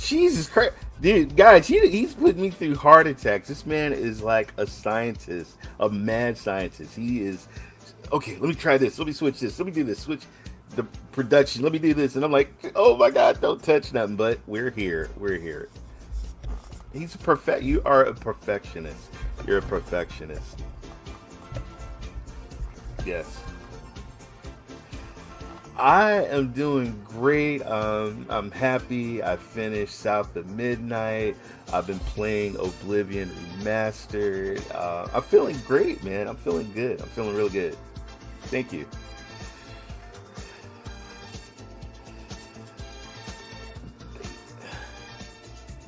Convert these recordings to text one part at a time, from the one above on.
Jesus Christ. Dude, guys, he's put me through heart attacks. This man is like a scientist, a mad scientist. He is. Okay, let me try this. Let me switch this. Let me do this. Switch the production. Let me do this. And I'm like, oh my God, don't touch nothing. But we're here. We're here. He's a perfect. You are a perfectionist. You're a perfectionist. Yes. I am doing great. I'm happy. I finished South of Midnight. I've been playing Oblivion Remastered. I'm feeling great, man. I'm feeling good. I'm feeling real good. Thank you.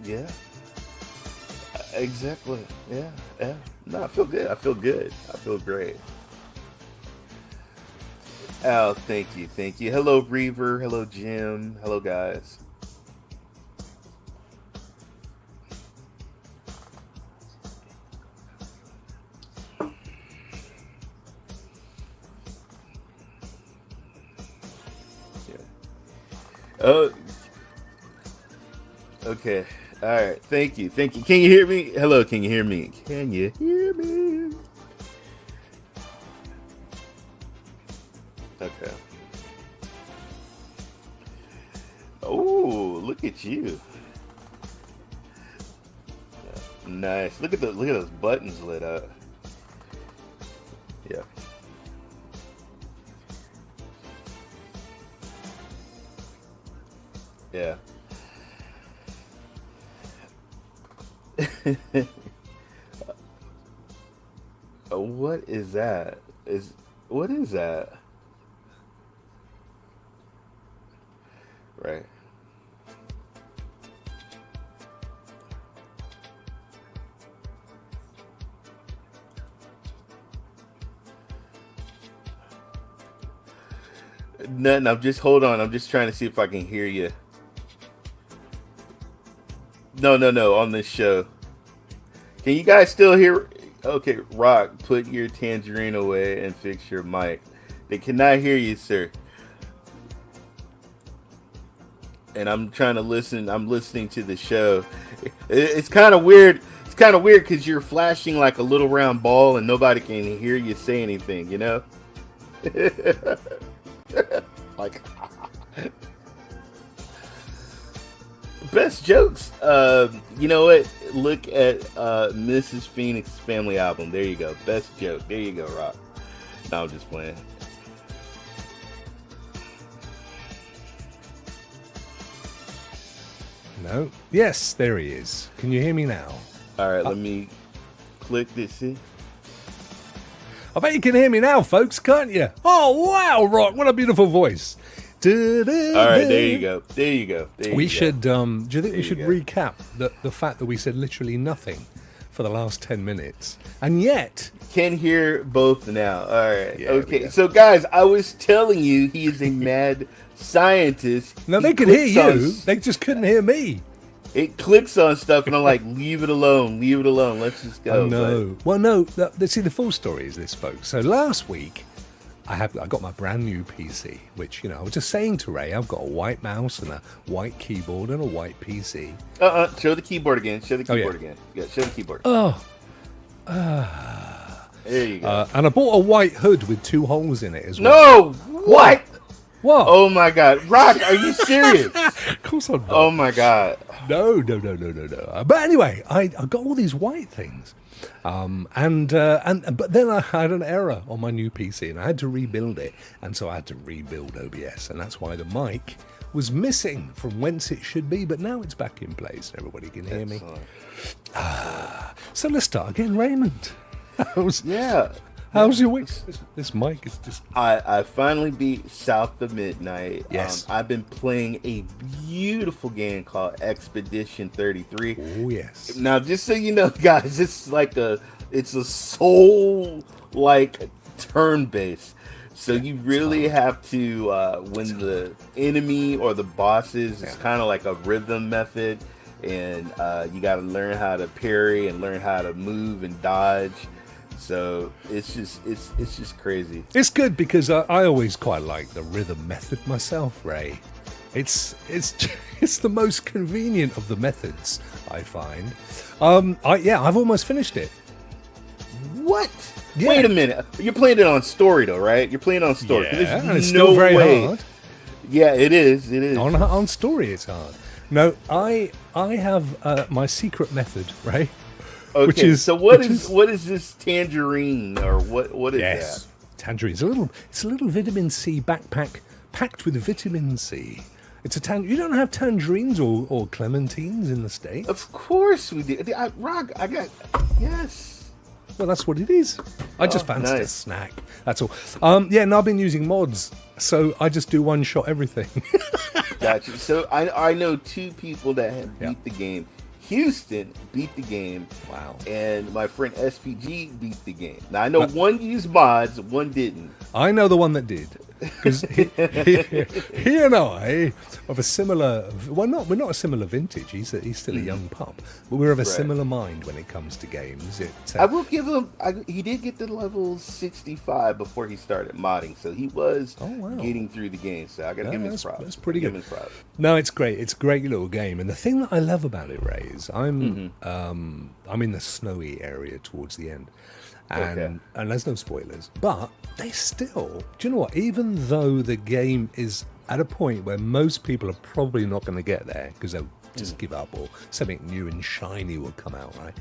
Yeah. Exactly. Yeah. Yeah. No, I feel good. I feel good. I feel great. Oh, thank you, thank you. Hello, Reaver. Hello, Jim. Hello, guys. Yeah. Oh, okay. All right. Thank you, thank you. Can you hear me? Hello, can you hear me? Can you hear me? Okay. Oh, look at you. Nice. Look at those buttons lit up. Yeah. Yeah. What is that? What is that? Right. Nothing. Hold on. I'm just trying to see if I can hear you. No, no, no. On this show. Can you guys still hear? Okay, Rokk, put your tangerine away and fix your mic. They cannot hear you, sir. And I'm trying to listen. I'm listening to the show. It's kind of weird. It's kind of weird because you're flashing like a little round ball and nobody can hear you say anything, you know? Like, best jokes. You know what? Look at Mrs. Phoenix's family album. There you go. Best joke. There you go, Rokk. No, I'm just playing. No. Yes, there he is. Can you hear me now? All right, let me click this. See? I bet you can hear me now, folks, can't you? Oh, wow, Rokk, what a beautiful voice. All right, there you go. There you go. There we you should, go. do you think we should recap the fact that we said literally nothing for the last 10 minutes? And yet... Can hear both now. All right. Yeah, okay. So, guys, I was telling you he is a mad scientist. No, they could hear you. They just couldn't hear me. It clicks on stuff, and I'm like, leave it alone. Leave it alone. Let's just go. No. Well, no. See, the full story is this, folks. So last week, I got my brand new PC, which, I was just saying to Ray, I've got a white mouse and a white keyboard and a white PC. Show the keyboard again. Show the keyboard again. Yeah, show the keyboard. There you go. And I bought a white hood with 2 holes in it as well. No! What? What? Oh my God. Rokk, are you serious? Of course I'm not. Oh my God. No. But anyway, I got all these white things. But then I had an error on my new PC and I had to rebuild it. And so I had to rebuild OBS. And that's why the mic was missing from whence it should be. But now it's back in place. Everybody can hear me. So let's start again, Raymond. How's your week? This mic is just... I finally beat South of Midnight. Yes. I've been playing a beautiful game called Expedition 33. Oh, yes. Now, just so you know, guys, it's a soul turn-based. So you really have to, when the enemy or the bosses, it's kind of like a rhythm method. And you got to learn how to parry and learn how to move and dodge. So it's just crazy. It's good because I always quite like the rhythm method myself, Ray. It's it's the most convenient of the methods, I find. I've almost finished it. What? Yeah. Wait a minute. You're playing it on story though, right? You're playing it on story. Yeah, There's and it's no still very way. hard. Yeah, it is. It is. On story, it's hard. No, I have my secret method, right? Okay. Which is, so what is this tangerine or what is yes, that? tangerine. It's a little vitamin C backpack packed with vitamin C. It's a You don't have tangerines or clementines in the States? Of course we did. Rokk, I got yes. Well, that's what it is. I just fancied a nice. snack. That's all. And I've been using mods, so I just do one shot everything. Gotcha. So I know two people that have beat Yeah. the game. Houston beat the game. Wow. And my friend SPG beat the game. Now I know one used mods, one didn't. I know the one that did. Because he and I of a similar, we're not a similar vintage. He's still a young pup, but we're of a similar mind when it comes to games. I will give him. He did get to level 65 before he started modding, so he was getting through the game. So I got to give him his props. That's pretty good. Give him his props. No, it's great. It's a great little game, and the thing that I love about it, Ray, is I'm in the snowy area towards the end. And there's no spoilers, but they still, do you know what? Even though the game is at a point where most people are probably not going to get there because they'll just give up or something new and shiny will come out, right?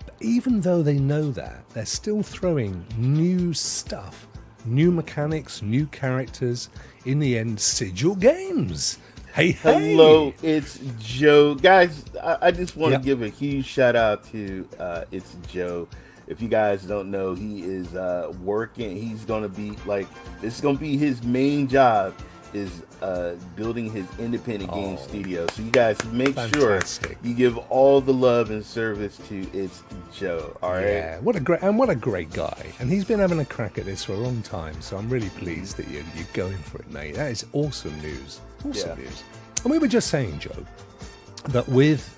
But even though they know that, they're still throwing new stuff, new mechanics, new characters. In the end, Sigil Games. Hey, Hello, it's Joe. Guys, I just want to give a huge shout out to it's Joe. If you guys don't know, he is working. He's going to be this is going to be his main job is building his independent game studio. So you guys make sure you give all the love and service to It's Joe. All right. Yeah, what a great guy. And he's been having a crack at this for a long time. So I'm really pleased that you're going for it, mate. That is awesome news. Awesome news. And we were just saying, Joe, that with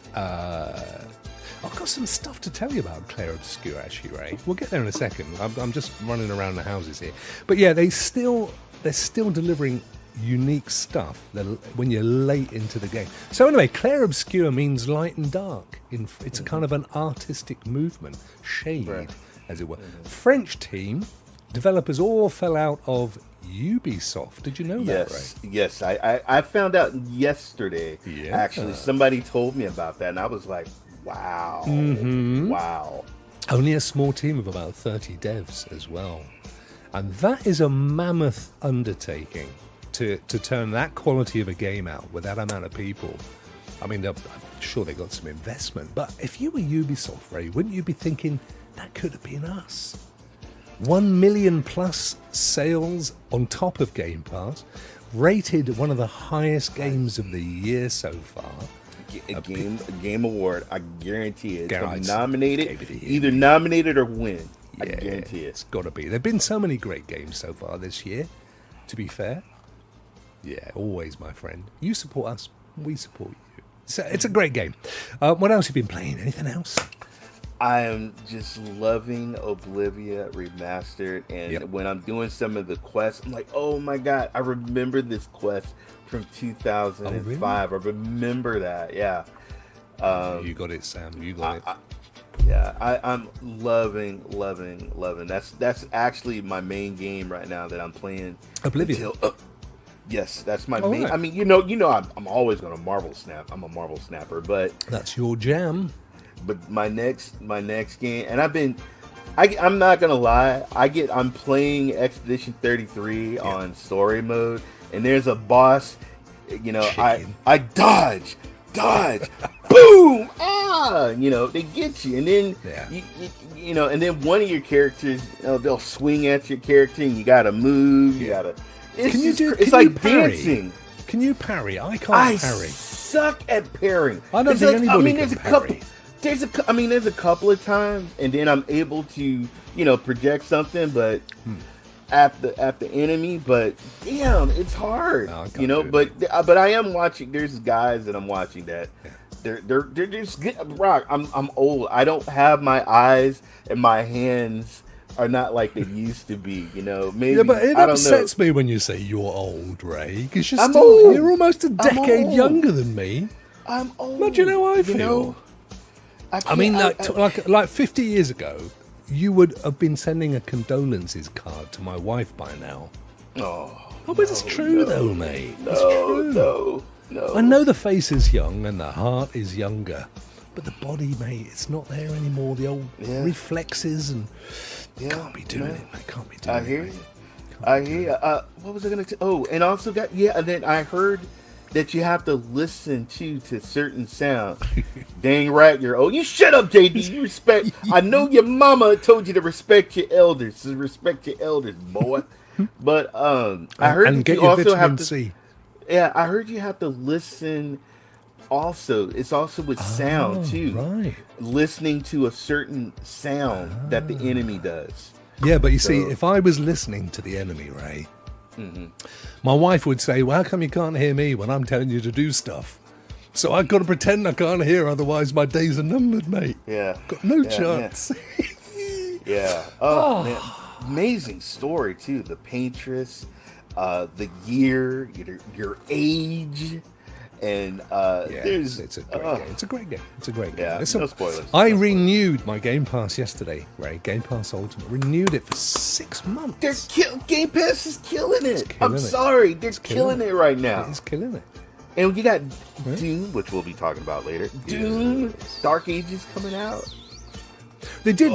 I've got some stuff to tell you about Claire Obscure, actually, Ray. We'll get there in a second. I'm just running around the houses here. But yeah, they're still delivering unique stuff when you're late into the game. So anyway, Claire Obscure means light and dark. It's a kind of an artistic movement, shade, as it were. French team, developers all fell out of Ubisoft. Did you know that, Ray? Yes. I found out yesterday. Yeah. Actually, somebody told me about that, and I was like, wow. Wow. Only a small team of about 30 devs as well. And that is a mammoth undertaking to turn that quality of a game out with that amount of people. I mean, I'm sure they got some investment, but if you were Ubisoft, Ray, wouldn't you be thinking that could have been us? 1 million plus sales on top of Game Pass, rated one of the highest games of the year so far. A game award, I guarantee it. It's going to be nominated, either nominated or win. I guarantee it. It's got to be. There have been so many great games so far this year, to be fair. Yeah, always, my friend. You support us, we support you. So it's a great game. What else have you been playing? Anything else? I am just loving Oblivion Remastered, and when I'm doing some of the quests, I'm like, oh my god, I remember this quest from 2005. Oh, really? I remember that. Yeah. You got it, Sam. You got it. I'm loving. That's actually my main game right now that I'm playing. Oblivion. Yes, that's my main. Right. I mean, you know, I'm always gonna Marvel snap. I'm a Marvel snapper, but that's your jam. But my next game, and I'm not gonna lie, I'm playing Expedition 33 on story mode, and there's a boss, you know, I dodge, boom, they get you, and then you know, and then one of your characters, they'll swing at your character, and you gotta move, it's like dancing. Can you parry? I can't parry. Suck at parrying. I don't think anybody can parry. There's a couple of times, and then I'm able to, project something, but at the enemy. But damn, it's hard, But I am watching. There's guys that I'm watching that they're just good. Rokk, I'm old. I don't have my eyes and my hands are not like they used to be. You know, maybe Yeah, but it I don't know. upsets me when you say you're old, Ray, because I'm old. you're almost a decade old. younger than me. I'm old. Imagine how I feel. You know, I mean, like 50 years ago, you would have been sending a condolences card to my wife by now. Oh, But it's true, though, mate. It's no, true. no. I know the face is young and the heart is younger, but the body, mate, it's not there anymore. The old reflexes and can't be doing it, mate. Can't be doing it. I hear you. What was I gonna say? Oh, and also and then I heard that you have to listen to certain sounds. Dang right, you're old. You shut up, JD. You respect. I know your mama told you to respect your elders. To respect your elders, boy. But I heard and that get you your also vitamin have to. C. Yeah, I heard you have to listen. Also, it's also with sound too. Right. Listening to a certain sound that the enemy does. Yeah, but you see, if I was listening to the enemy, Ray, my wife would say, well, how come you can't hear me when I'm telling you to do stuff? So I've got to pretend I can't hear, otherwise my days are numbered, mate. Yeah. Got no chance. Yeah. Oh, man. Amazing story, too. The paintress, the year, your age. And it's a great game. It's a great game. It's a great game. Yeah, Listen, no spoilers. I renewed my Game Pass yesterday, Ray. Game Pass Ultimate. Renewed it for 6 months. Game Pass is killing it. killing I'm it. sorry. They're killing it right now. It's killing it. And you got Doom, which we'll be talking about later. Doom, Dark Ages coming out. They did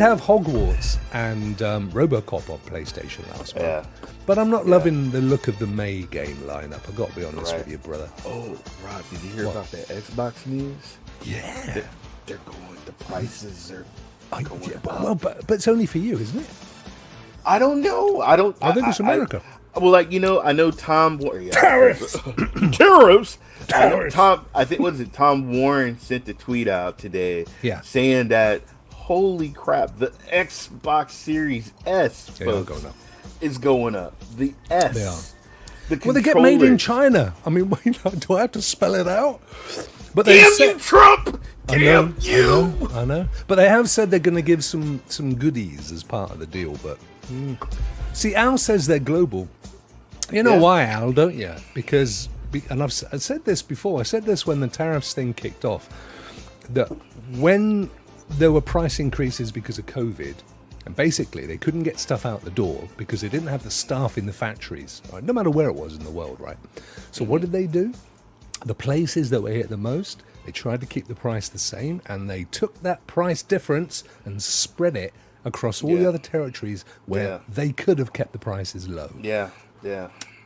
have Hogwarts and RoboCop on PlayStation last month. Yeah. But I'm not loving the look of the May game lineup. I've got to be honest with you, brother. Oh, Rob, did you hear about the Xbox news? Yeah. They're going, the prices are going up. Well, but it's only for you, isn't it? I don't know. I think it's America. Well, like, I know Tom Warren. Tariffs! Tariffs! I think, what is it? Tom Warren sent a tweet out today saying that, holy crap, the Xbox Series S, folks, is going up. The S. They are. Well, they get made in China. I mean, do I have to spell it out? But damn you, Trump! Damn you! I know. But they have said they're going to give some goodies as part of the deal. But see, Al says they're global. You know why, Al, don't you? Because, and I've said this before. I said this when the tariffs thing kicked off. That when there were price increases because of COVID, and basically they couldn't get stuff out the door because they didn't have the staff in the factories, right? No matter where it was in the world, right? So what did they do? The places that were hit the most, they tried to keep the price the same, and they took that price difference and spread it across all the other territories where they could have kept the prices low. Yeah.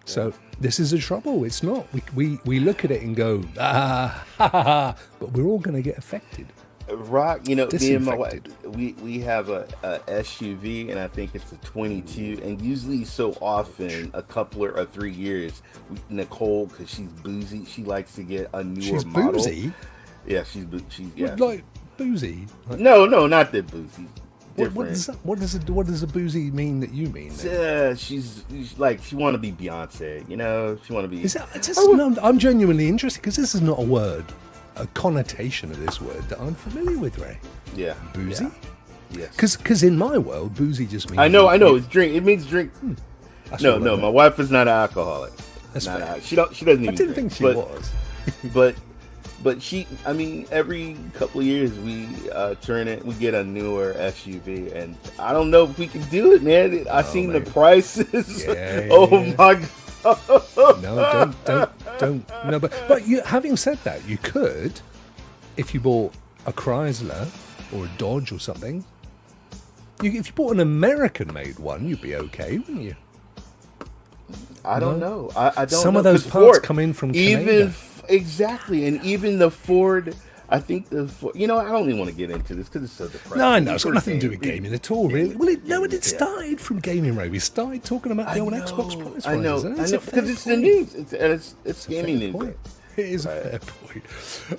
So this is the trouble. It's not. We look at it and go, but we're all going to get affected. Rokk, me and my wife, we have a SUV, and I think it's a 22. And usually, so often, a couple or 3 years, Nicole, because she's boozy, she likes to get a newer model. She's boozy? Yeah, she's like boozy? Like, no, not that boozy. What does a boozy mean that you mean? She's like, she want to be Beyonce, She want to be. I'm genuinely interested because this is not a word, a connotation of this word that I'm familiar with, Ray. Yeah. Boozy? Yeah. Yes. Because in my world, boozy just means. I know. It's drink. It means drink. No. My wife is not an alcoholic. That's fair. She doesn't even. I didn't think she was. But she, every couple of years we turn it, we get a newer SUV, and I don't know if we can do it, man. I seen the prices. My god. No, don't. No, but you, having said that, you could, if you bought a Chrysler or a Dodge or something. If you bought an American-made one, you'd be okay, wouldn't you? I don't know. I don't. Some know, of those parts come in from Canada. Exactly, and even the Ford. I think the Ford. I don't even want to get into this because it's so depressing. No, I know. It's got nothing to do with gaming at all, really. Well, it started from gaming, Ray. We started talking about the old Xbox price. I know, because it's the news. It's gaming news. It is a fair point.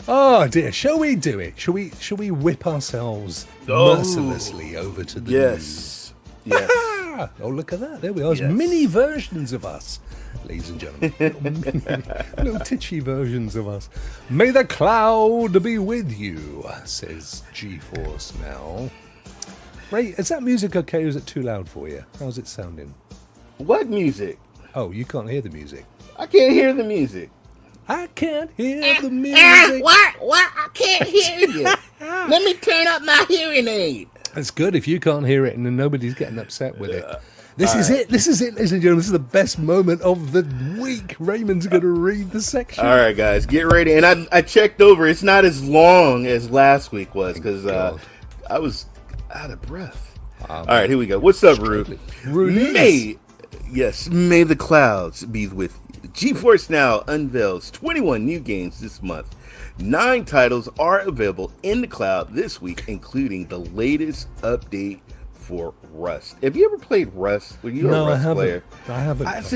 Oh dear, shall we do it? Shall we whip ourselves mercilessly over to the news? Yes. Oh, look at that. There we are. Yes. Mini versions of us, ladies and gentlemen. Little titchy versions of us. May the cloud be with you, says GeForce Now. Ray, is that music okay or is it too loud for you? How's it sounding? What music? Oh, you can't hear the music. I can't hear the music. I can't hear the music. What? I can't hear you. Let me turn up my hearing aid. It's good if you can't hear it and then nobody's getting upset with it. This is it, ladies and gentlemen. This is the best moment of the week. Raymond's going to read the section. All right, guys, get ready. And I checked over. It's not as long as last week was because I was out of breath. All right, here we go. What's up, Roo? May the clouds be with you. GeForce Now unveils 21 new games this month. 9 titles are available in the cloud this week, including the latest update for Rust. Have you ever played Rust? Were you a Rust player? I haven't. That's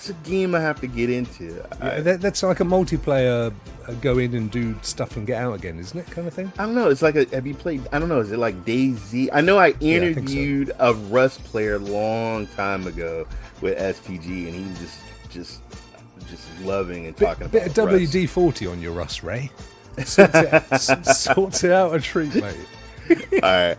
a game I have to get into. That's like a multiplayer go in and do stuff and get out again, isn't it? Kind of thing. I don't know. It's like have you played? I don't know. Is it like DayZ? I know I interviewed a Rust player a long time ago with SPG, and he was just loving and talking about bit of WD-40 on your Rust, Ray. Sorts it out a treat, mate. All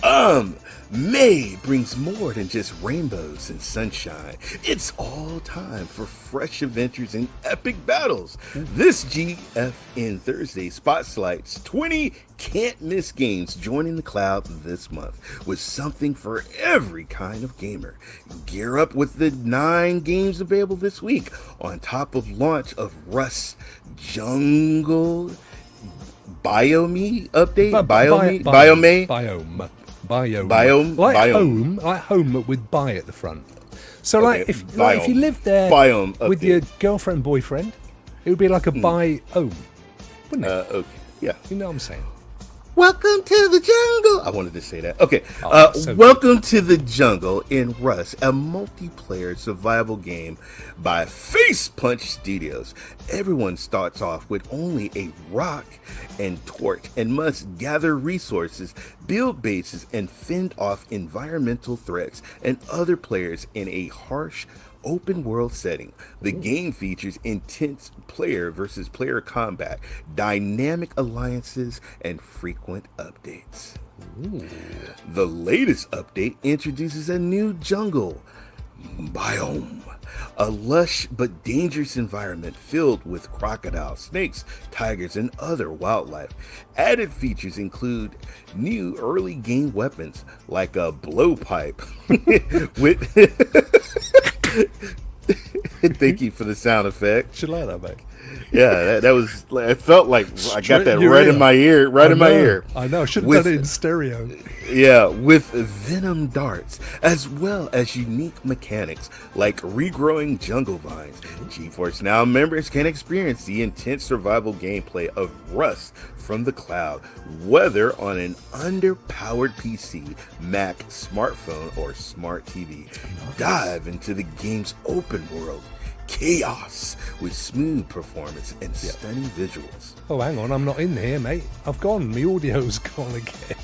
right. May brings more than just rainbows and sunshine. It's all time for fresh adventures and epic battles. This GFN Thursday spotlights 20 can't-miss games joining the cloud this month with something for every kind of gamer. Gear up with the 9 games available this week on top of launch of Rust Jungle Biome update. Biome. Biome. Like home with bi at the front. So like if you lived there with your girlfriend, boyfriend, it would be like a biome, wouldn't it? Okay. Yeah. You know what I'm saying? Welcome to the jungle. I wanted to say that. Okay. Welcome to the jungle in Rust, a multiplayer survival game by Face Punch Studios. Everyone starts off with only a rock and torch and must gather resources, build bases, and fend off environmental threats and other players in a harsh open world setting. The game features intense player versus player combat, dynamic alliances, and frequent updates. The latest update introduces a new jungle biome, a lush but dangerous environment filled with crocodiles, snakes, tigers, and other wildlife. Added features include new early game weapons like a blowpipe with thank you for the sound effect. Should like that, mate. Yeah, that was. It felt like I got that right in my ear. I know. I should have done it in stereo. Yeah, with venom darts, as well as unique mechanics like regrowing jungle vines. GeForce Now members can experience the intense survival gameplay of Rust from the cloud, whether on an underpowered PC, Mac, smartphone, or smart TV. Dive into the game's open world chaos with smooth performance and stunning visuals. Oh, hang on, I'm not in here, mate. I've gone. My audio's gone again.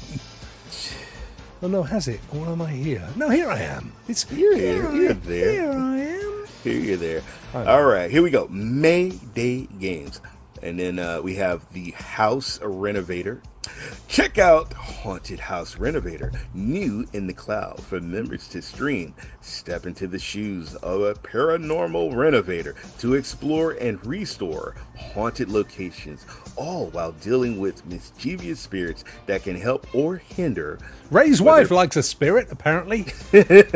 Oh no, has it? Or am I here? No, here I am. It's You're there. Here I am. You're there. All right, here we go. May Day games. And then we have the House Renovator. Check out Haunted House Renovator, new in the cloud for members to stream. Step into the shoes of a paranormal renovator to explore and restore haunted locations, all while dealing with mischievous spirits that can help or hinder. Ray's wife likes a spirit, apparently.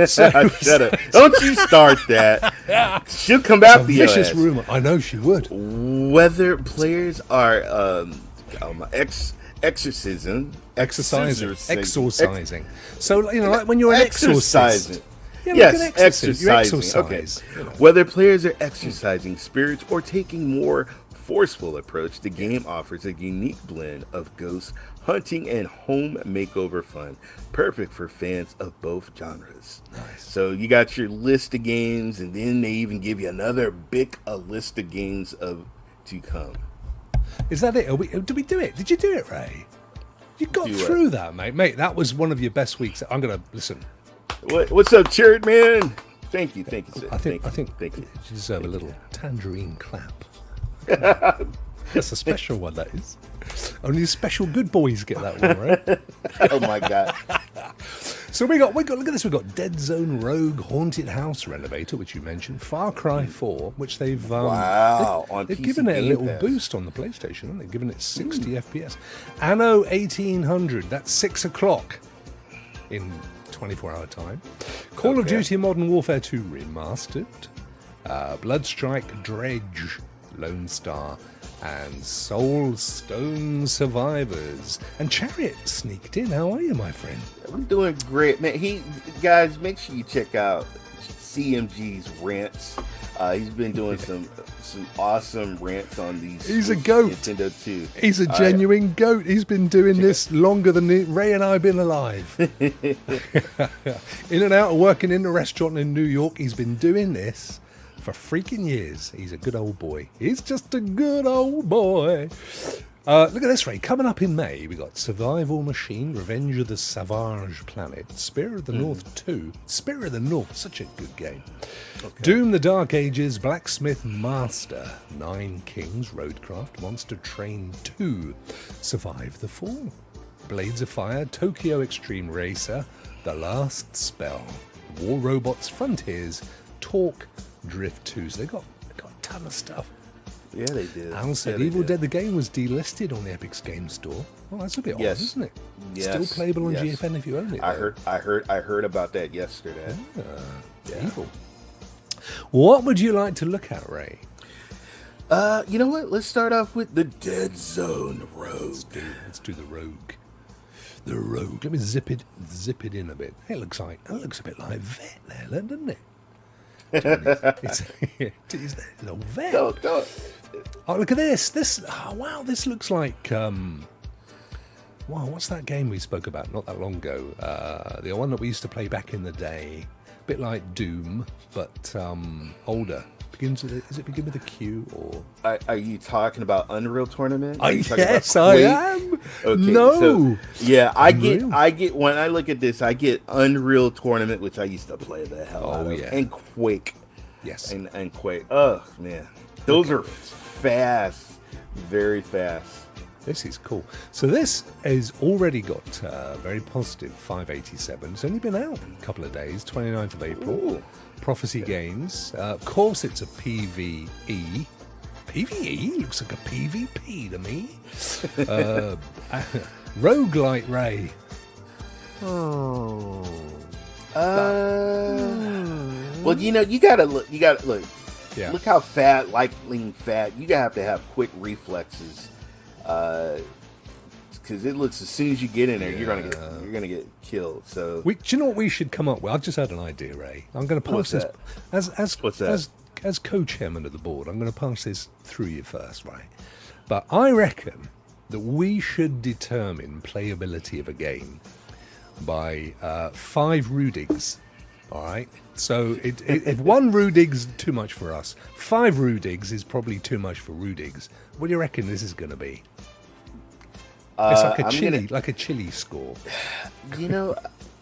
Shut up. Don't you start that. She'll come out the vicious rumor. I know she would. Whether players are exorcising. So, like when you're an exorcist. Yeah, yes, like exercising. Okay. Whether players are exercising spirits or taking more forceful approach, the game offers a unique blend of ghost hunting and home makeover fun, perfect for fans of both genres. Nice. So you got your list of games, and then they even give you another big list of games to come. Is that it? Did we do it? Did you do it, Ray? You got through that, mate. Mate, that was one of your best weeks. I'm gonna listen. What's up, Chert Man? Thank you, sir. I think thank you. You deserve a little tangerine clap. That's a special one, that is. Only special good boys get that one, right? Oh my God. So we got look at this. We got Dead Zone, Rogue, Haunted House Renovator, which you mentioned, Far Cry 4, which they've they've given it a little boost on the PlayStation, haven't they? Given it 60 FPS. Anno 1800. That's 6 o'clock in 24-hour time. Call of Duty Modern Warfare 2 Remastered. Bloodstrike Dredge, Lone Star, and Soulstone Survivors. And Chariot sneaked in. How are you, my friend? I'm doing great, man. Guys, make sure you check out CMG's rants. He's been doing some awesome rants on these. He's a goat. Nintendo 2. He's a genuine goat. He's been doing this longer than Ray and I have been alive. In and out of working in the restaurant in New York, he's been doing this for freaking years. He's a good old boy. He's just a good old boy. Look at this, Ray. Coming up in May, we got Survival Machine, Revenge of the Savage Planet, Spirit of the North 2. Spirit of the North, such a good game. Okay. Doom the Dark Ages, Blacksmith Master, Nine Kings, Roadcraft, Monster Train 2, Survive the Fall, Blades of Fire, Tokyo Extreme Racer, The Last Spell, War Robots Frontiers, Talk, Drift 2. So they got a ton of stuff. Yeah, they did. Alan said Evil Dead the game was delisted on the Epic's Game Store. Well, that's a bit odd, isn't it? Yes. Still playable on GFN if you own it. I heard about that yesterday. Evil. What would you like to look at, Ray? You know what? Let's start off with the Dead Zone Rogue. Let's do the Rogue. The Rogue. Let me zip it in a bit. It looks a bit like Vet there, doesn't it? It's no Vet. Don't. Oh, look at this. This looks like what's that game we spoke about not that long ago? The one that we used to play back in the day. A bit like Doom, but older. Does it begin with a Q or? Are you talking about Unreal Tournament? Yes, I am. Okay, no. So, yeah, I get when I look at this, I get Unreal Tournament, which I used to play the hell out of, and Quake. Yes, and Quake. Oh man, those are fast, very fast. This is cool. So this has already got very positive 587. It's only been out a couple of days, 29th of April. Ooh. Prophecy Games. Of course, it's a PvE. PvE? Looks like a PvP to me. Roguelite Ray. Oh. Well, you gotta look. Yeah. Look how lightning fat. You have to have quick reflexes. Because it looks, as soon as you get in there, you're gonna get killed. So, do you know what we should come up with? I've just had an idea, Ray. I'm going to pass this as co-chairman of the board. I'm going to pass this through you first, right? But I reckon that we should determine playability of a game by 5 Rudigs. All right. So if 1 Rudig's too much for us, 5 Rudigs is probably too much for Rudigs. What do you reckon this is going to be? It's like a chili score. I'm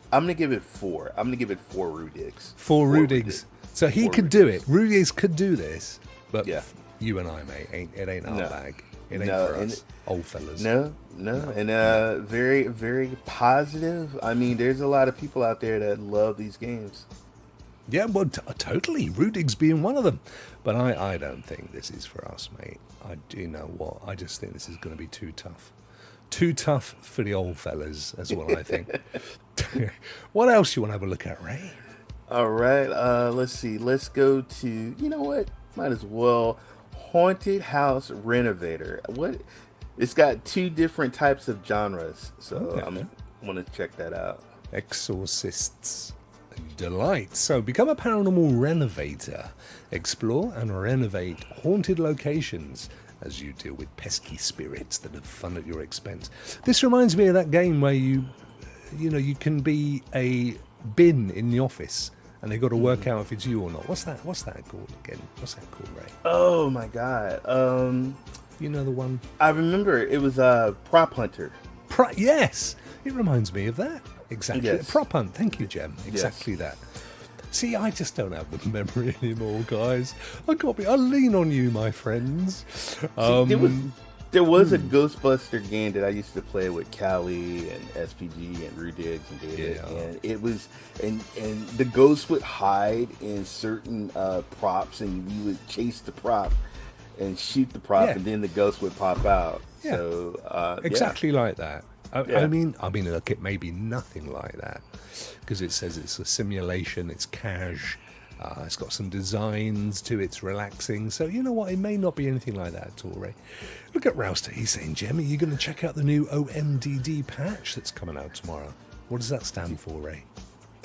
gonna give it 4. I'm gonna give it 4 Rudigs. 4 Rudigs. So he could do it. Rudigs could do this, but you and I, mate, it ain't our bag. It ain't for us, old fellas. No. And very, very positive. I mean, there's a lot of people out there that love these games. Yeah, well, totally. Rudig's being one of them. But I don't think this is for us, mate. I do know what. I just think this is going to be too tough. Too tough for the old fellas, as well, I think. What else you want to have a look at, Ray? All right. Let's see. Let's go to, you know what? Might as well. Haunted House Renovator. What? It's got 2 different types of genres. So I'm going to check that out. Exorcists Delight. So become a paranormal renovator. Explore and renovate haunted locations as you deal with pesky spirits that have fun at your expense. This reminds me of that game where you can be a bin in the office and they've got to work out if it's you or not. What's that called again? What's that called, Ray? Oh my God. You know the one? I remember it was Prop Hunter. Yes, it reminds me of that. Exactly. Yes. Prop Hunt. Thank you, Jem. Exactly that. See, I just don't have the memory anymore, guys. I lean on you, my friends. There was a Ghostbuster game that I used to play with Callie and SPG and Rudigs and David, and it was and the ghost would hide in certain props, and you would chase the prop and shoot the prop, and then the ghost would pop out. Yeah. So exactly like that. I mean, look, it may be nothing like that because it says it's a simulation, it's cash. It's got some designs to it, it's relaxing. So, you know what? It may not be anything like that at all, Ray. Look at Rouster. He's saying, Jem, are you going to check out the new OMDD patch that's coming out tomorrow? What does that stand for, Ray?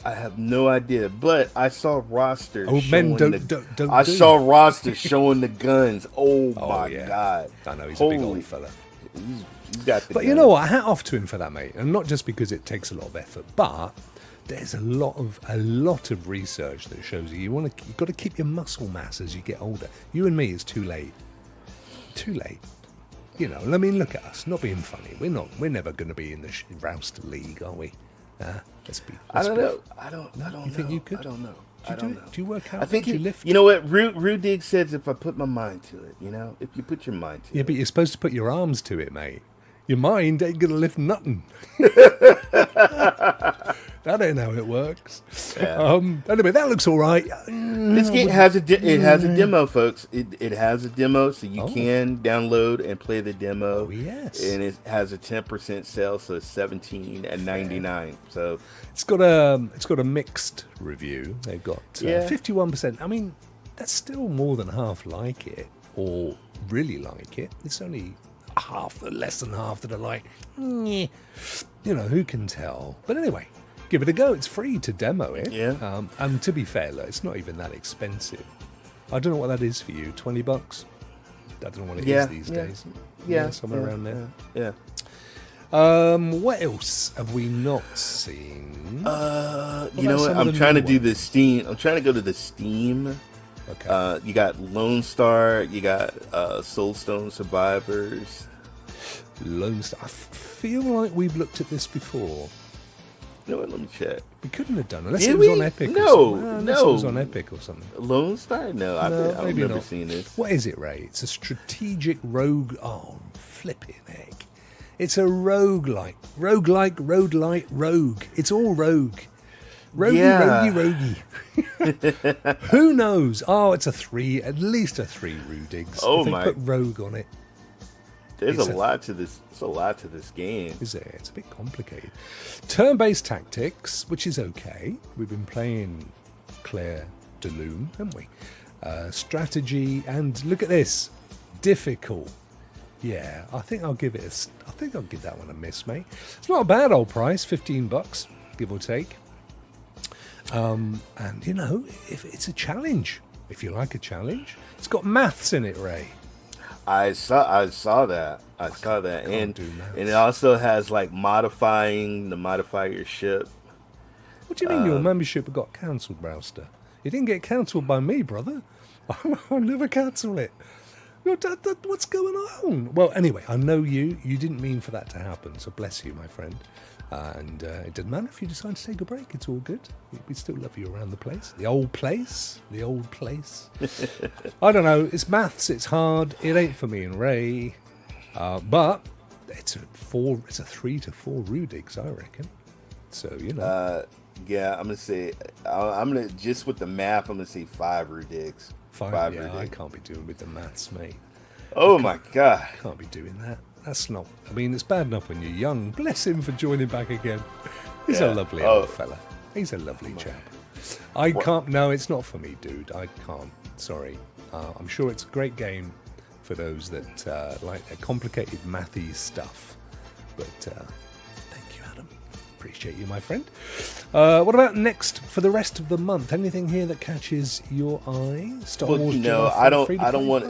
I have no idea, but I saw Roster. Oh, men don't. I saw Roster showing the guns. Oh my God! I know he's a big old fella. He's got the. But you know what? Hat off to him for that, mate. And not just because it takes a lot of effort, but there's a lot of research that shows you've got to keep your muscle mass as you get older. You and me, it's too late. Too late. You know, I mean, look at us, not being funny. We're never going to be in the Rouster League, are we? I don't know. I don't you think you could? I don't know. Do you work out? I think you lift? You know what? Rudig says if I put my mind to it, you know, if you put your mind to it. Yeah, but you're supposed to put your arms to it, mate. Your mind ain't going to lift nothing. That ain't how it works. Yeah. Anyway, that looks all right. This game has a demo, folks. It has a demo, so you can download and play the demo. Oh, yes. And it has a 10% sale, so it's $17.99. So it's got a mixed review. They've got 51%. I mean, that's still more than half like it, or really like it. It's only less than half that are like, you know, who can tell? But anyway, give it a go. It's free to demo it. Yeah. And to be fair, look, it's not even that expensive. I don't know what that is for you. $20? I don't know what it is these days. Yeah, somewhere around there. Yeah. What else have we not seen? You know what? I'm trying to do the Steam. I'm trying to go to the Steam. Okay. You got Lone Star. You got Soulstone Survivors. Lone Star. I feel like we've looked at this before. You know what? Let me check. We couldn't have done it unless it was on Epic. Unless it was on Epic or something. Lone Star? No, I've never seen this. What is it, Ray? It's a strategic rogue. Oh, flipping heck! It's a roguelike, rogue. It's all rogue. Roguey. Who knows? Oh, it's at least a 3 Rudigs. Oh if they my! Put rogue on it. There's a lot to this. There's a lot to this game. Is there? It's a bit complicated. Turn-based tactics, which is okay. We've been playing Claire de Lune, haven't we? Strategy, and look at this, difficult. Yeah, I think I'll give that one a miss, mate. It's not a bad old price, $15, give or take. And you know, if it's a challenge, if you like a challenge, it's got maths in it, Ray. I saw that, and it also has like modify your ship. What do you mean your membership got cancelled, Browster? It didn't get cancelled by me, brother. I'll never cancel it. What's going on? Well, anyway, I know you didn't mean for that to happen, so bless you, my friend. And it doesn't matter if you decide to take a break. It's all good. We still love you around the place. The old place. I don't know. It's maths. It's hard. It ain't for me and Ray. But it's a 3 to 4 Rudigs, I reckon. So, you know. Yeah, I'm gonna just with the math. I'm gonna say 5 Rudigs. 5 yeah, Rudigs. I can't be doing with the maths, mate. Oh my God. Can't be doing that. That's not. I mean, it's bad enough when you're young. Bless him for joining back again. He's a lovely old fella. He's a lovely chap. I can't. No, it's not for me, dude. I can't. Sorry. I'm sure it's a great game for those that like the complicated mathy stuff. But thank you, Adam. Appreciate you, my friend. What about next for the rest of the month? Anything here that catches your eye? Star Wars. I don't want.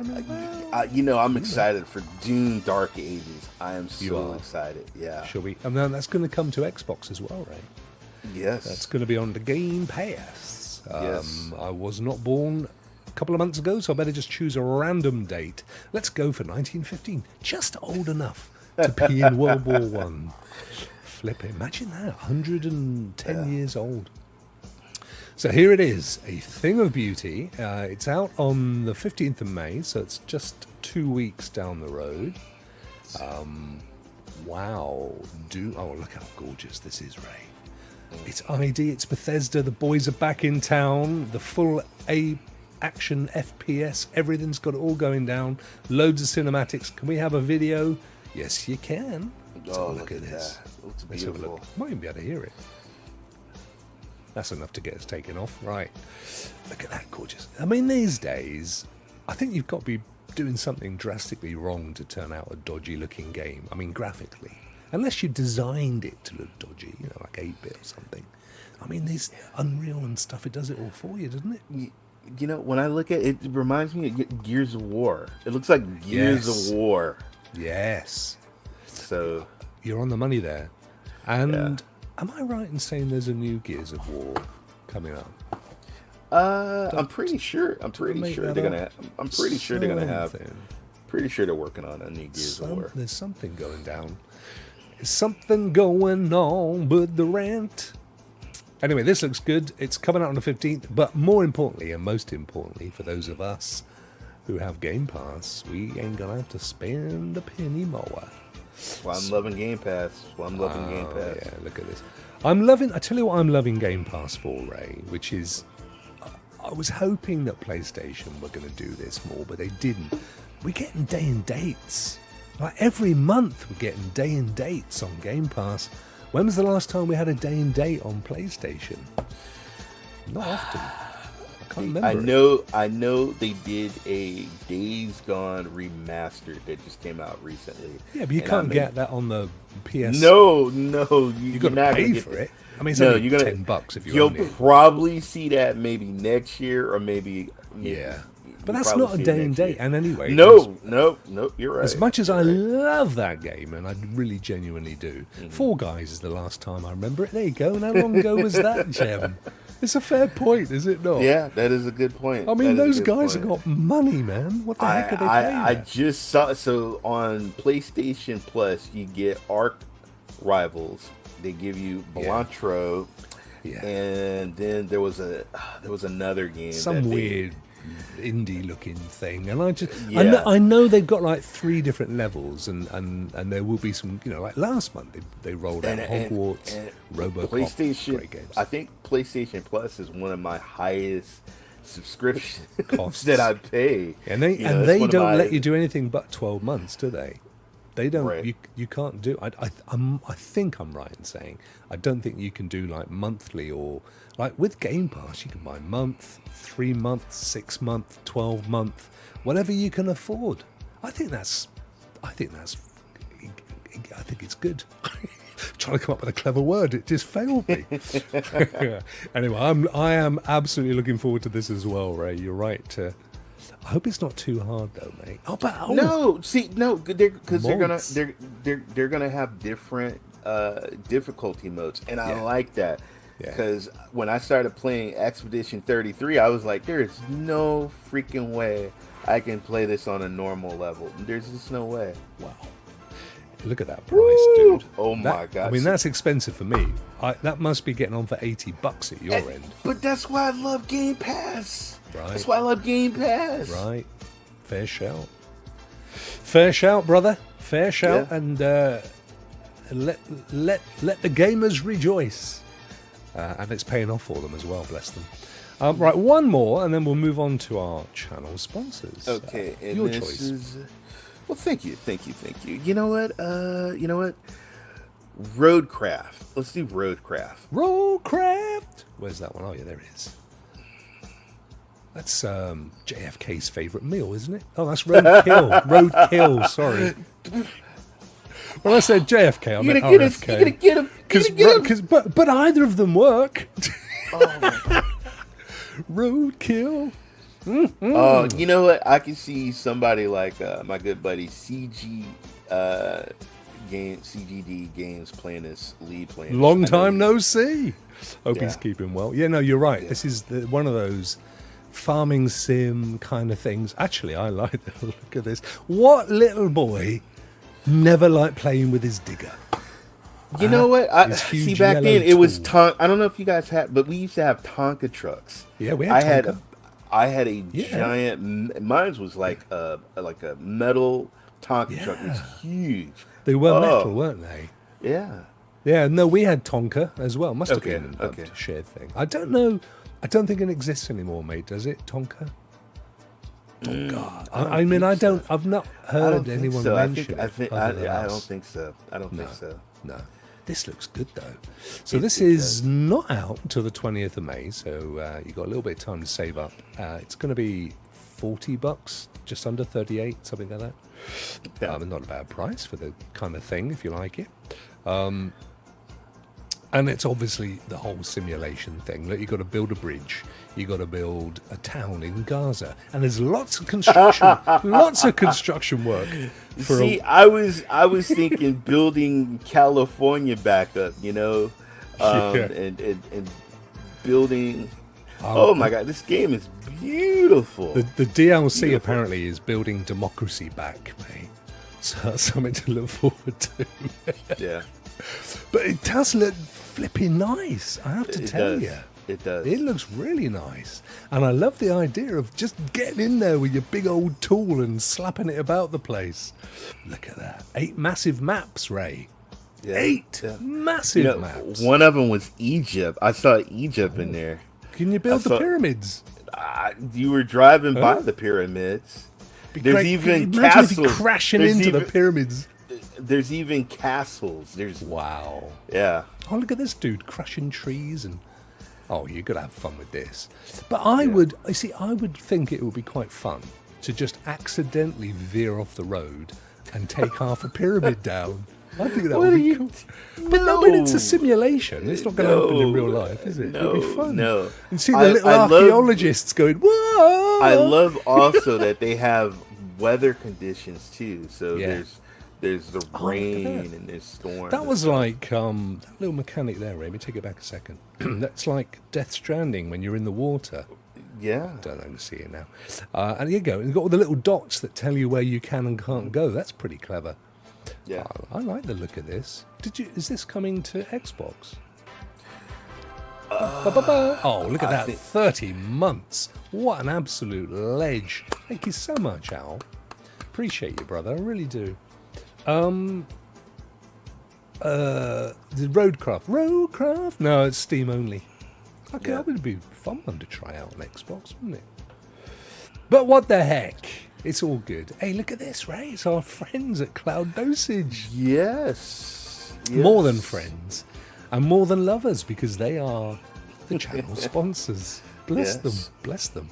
I'm excited for Dune Dark Ages. I am so excited. Yeah. Shall we? And then that's going to come to Xbox as well, right? Yes. That's going to be on the Game Pass. Yes. I was not born a couple of months ago, so I better just choose a random date. Let's go for 1915. Just old enough to be in World War One. Flip it. Imagine that. 110 years old. So here it is. A Thing of Beauty. It's out on the 15th of May, so it's just 2 weeks down the road. Wow. Oh, look how gorgeous this is, Ray. It's ID, it's Bethesda, the boys are back in town, the full action FPS, everything's got it all going down, loads of cinematics. Can we have a video? Yes, you can. Oh, look at this. That. Looks Let's have a beautiful. look. Might even be able to hear it. That's enough to get us taken off. Right. Look at that, gorgeous. I mean, these days, I think you've got to be doing something drastically wrong to turn out a dodgy-looking game. I mean, graphically. Unless you designed it to look dodgy, you know, like 8-bit or something. I mean, these Unreal and stuff, it does it all for you, doesn't it? You know, when I look at it, it reminds me of Gears of War. It looks like Gears of War. Yes. So you're on the money there. And am I right in saying there's a new Gears of War coming up? I'm pretty sure they're gonna. I'm pretty sure they're gonna have. Pretty sure they're working on a new Gears of War. There's something going down. There's something going on with the rent. Anyway, this looks good. It's coming out on the 15th. But more importantly, and most importantly, for those of us who have Game Pass, we ain't gonna have to spend a penny more. Well, I'm loving Game Pass. Yeah, look at this. I tell you what I'm loving Game Pass for, Ray, which is, I was hoping that PlayStation were going to do this more, but they didn't. We're getting day and dates. Like every month we're getting day and dates on Game Pass. When was the last time we had a day and date on PlayStation? Not often. I can't remember. I know they did a Days Gone remastered that just came out recently. Yeah, but you can't get that on the PS. No, you got to pay for it. I mean, it's only $10 if you'll probably see that maybe next year or maybe. Yeah. But that's not a day and date. And anyway. No, you're right. As much as I love that game, and I really genuinely do, Fall Guys is the last time I remember it. There you go. And how long ago was that, Gem? It's a fair point, is it not? Yeah, that is a good point. I mean, those guys have got money, man. What the heck are they paying? I just saw, so on PlayStation Plus, you get Arc Rivals. They give you Belantro. Yeah. And then there was another game. Some weird indie looking thing, and I know they've got like 3 different levels, and there will be some, you know, like last month they rolled out Hogwarts, Robocop, PlayStation. great games. I think PlayStation Plus is one of my highest subscription costs that I pay, and they don't let you do anything but 12 months, do they? They don't. Right. You can't do. I think I'm right in saying I don't think you can do like monthly, or like with Game Pass you can buy month, 3 month, 6 month, 12 month, whatever you can afford. I think it's good. Trying to come up with a clever word, it just failed me. Anyway, I am absolutely looking forward to this as well, Ray. You're right. I hope it's not too hard though, mate. Because they're gonna have different difficulty modes, and I like that. Because when I started playing Expedition 33, I was like, there's no freaking way I can play this on a normal level. There's just no way. Wow. Look at that price, dude. Oh my god. I mean, that's expensive for me. That must be getting on for $80 at your end. But that's why I love Game Pass. Right. That's why I love Game Pass. Right. Fair shout. Fair shout, brother. Fair shout. Yeah. And let the gamers rejoice. And it's paying off for them as well, bless them. Right, one more, and then we'll move on to our channel sponsors. Okay, and your this choice. Well, thank you. You know what? Roadcraft. Let's do Roadcraft. Roadcraft. Where's that one? Oh yeah, there it is. That's JFK's favourite meal, isn't it? Oh, that's roadkill. Roadkill. Sorry. When I said JFK, I meant RFK. You're gonna get him. But either of them work. Oh. Roadkill. You know what? I can see somebody like my good buddy CGD Games playing this. Long time no see. Hope he's keeping well. Yeah, no, you're right. Yeah. This is one of those farming sim kind of things. Actually, I like the look of this. What little boy never liked playing with his digger? You know what? See, back then it was I don't know if you guys had, but we used to have Tonka trucks. Yeah, we had. I had a giant. Mine was like a metal Tonka truck was huge. They were Oh, metal, weren't they? yeah. Yeah, no, we had Tonka as well. Must have Okay, been okay. a shared thing. I don't know. I don't think it exists anymore, mate. Does it, Tonka? God, I mean, I don't. I've not I don't heard think anyone so. mention I it. think other than I don't us. think so. I don't think so. No, this looks good though. So It- this it is does. not out until the 20th of May. So you got a little bit of time to save up. It's going to be $40, just under 38, something like that. Yeah. Not a bad price for the kind of thing if you like it. And it's obviously the whole simulation thing. Look, you've got to build a bridge. You've got to build a town in Gaza. And there's lots of construction, lots of construction work. See, I was thinking building California back up, Yeah. and building. Oh my God, this game is beautiful. The DLC apparently is building democracy back, mate. So that's something to look forward to. Yeah, But it does look flipping nice, I have to tell does. you. It does. It looks really nice. And I love the idea of just getting in there with your big old tool and slapping it about the place. Look at that. 8 massive maps, Ray. Yeah, 8 yeah. massive maps. One of them was Egypt. I saw Egypt in there. Can you build I the saw- pyramids? You were driving by the pyramids. There's Great. even Imagine castles. if you're crashing There's into the even- pyramids. There's even castles. There's Wow. yeah. Oh, look at this dude crushing trees and... Oh, you're going to have fun with this. But I would think it would be quite fun to just accidentally veer off the road and take half a pyramid down. I think that What would are be you? cool. But no, but it's a No. simulation. It's not going to happen in real life, is it? It'll be No, fun. no. And see the I- little I love- archaeologists going, whoa! I love also that they have weather conditions too. So Yeah. there's the look at rain that. and there's storms. That was like that little mechanic there, Ray. Let me take it back a second. That's like Death Stranding when you're in the water. yeah. Don't know to see it now. And you go. You've got all the little dots that tell you where you can and can't go. That's pretty clever. Yeah. I like the look of this. Is this coming to Xbox? Oh, look at I that. think- 30 months. What an absolute ledge. Thank you so much, Al. Appreciate you, brother. I really do. The Roadcraft? No, it's Steam only. Okay, Yeah. that would be a fun one to try out on Xbox, wouldn't it? But what the heck? It's all good. Hey, look at this, Ray. It's our friends at Cloud Dosage. Yes. More than friends. And more than lovers, because they are the channel sponsors. Bless Yes. them. Bless them.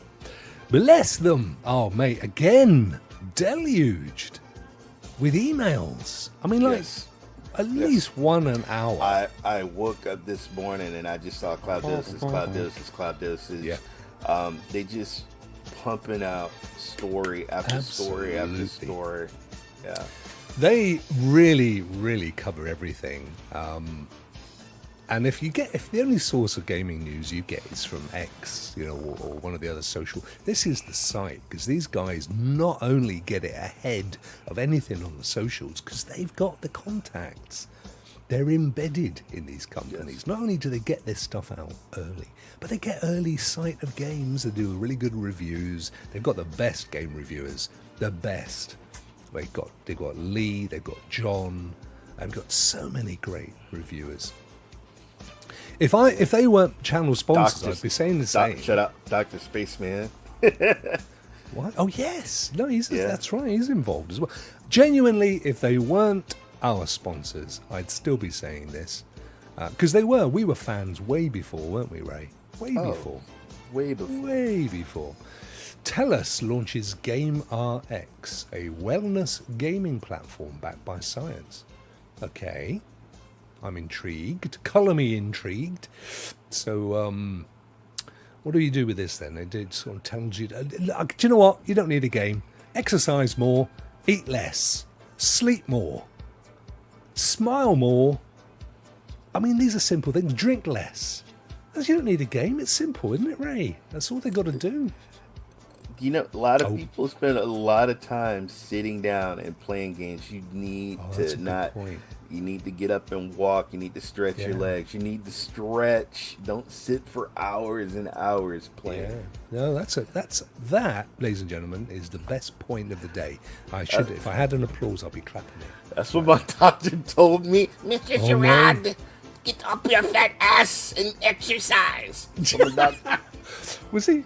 Bless them. Oh, mate, again, deluged with emails. I mean, like, Yes. at least one an hour. I woke up this morning and I just saw Cloud Doses. Yeah. They just pumping out story after story after Absolutely. story. Yeah. They really, really cover everything. And if the only source of gaming news you get is from X, or one of the other social, this is the site, because these guys not only get it ahead of anything on the socials, because they've got the contacts. They're embedded in these companies. Yes. Not only do they get this stuff out early, but they get early sight of games. They do really good reviews. They've got the best game reviewers, the best. They've got Lee, they've got John, and got so many great reviewers. If they weren't channel sponsors, I'd be saying the same. Shut up, Dr. Spaceman. What? Oh yes, no, Yeah. that's right. He's involved as well. Genuinely, if they weren't our sponsors, I'd still be saying this because they were. We were fans way before, weren't we, Ray? Way before. Way before. Way before. TELUS launches Game RX, a wellness gaming platform backed by science. Okay, I'm intrigued. Colour me intrigued. So, what do you do with this then? They did sort of tells you. Do you know what? You don't need a game. Exercise more, eat less, sleep more, smile more. I mean, these are simple things. Drink less. You don't need a game. It's simple, isn't it, Ray? That's all they got to do. A lot of people spend a lot of time sitting down and playing games. You need that's a to good not point. You need to get up and walk. You need to stretch your legs. You need to stretch. Don't sit for hours and hours playing. Yeah. No, that, ladies and gentlemen, is the best point of the day. I should, if I had an applause, I'd be clapping it. That's what my doctor told me. Mr. Sherrod, get up your fat ass and exercise. Was he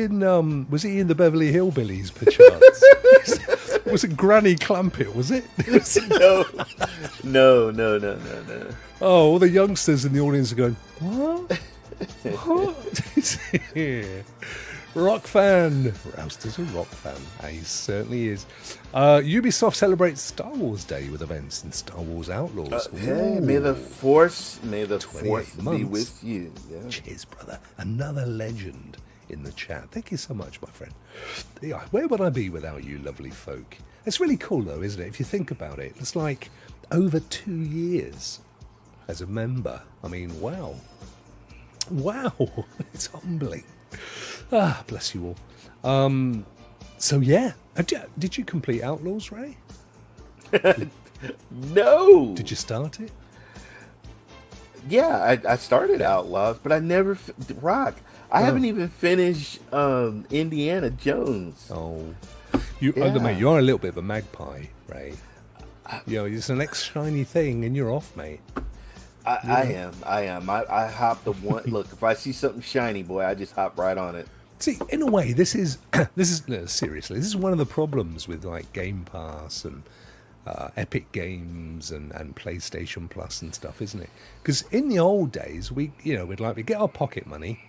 in the Beverly Hillbillies, perchance? Was it Granny Clampett? Was it? No. Oh, all the youngsters in the audience are going, what? What? Rock fan. Rousтер's a rock fan. He certainly is. Ubisoft celebrates Star Wars Day with events in Star Wars Outlaws. Hey, may the Force be with you. Yeah. Cheers, brother. Another legend in the chat. Thank you so much, my friend. Yeah, where would I be without you lovely folk? It's really cool, though, isn't it? If you think about it, it's like over 2 years as a member. I mean, wow. It's humbling. Ah, bless you all. So yeah, did you complete Outlaws, Ray? No. Did you start it? Yeah, I started Outlaws, but I never Rock. I haven't even finished Indiana Jones. Oh, mate, you are a little bit of a magpie, Ray. It's the next shiny thing, and you're off, mate. I am. I hop the one. Look, if I see something shiny, boy, I just hop right on it. See, in a way, this is no, seriously, this is one of the problems with like Game Pass and Epic Games and PlayStation Plus and stuff, isn't it? Because in the old days, we'd get our pocket money.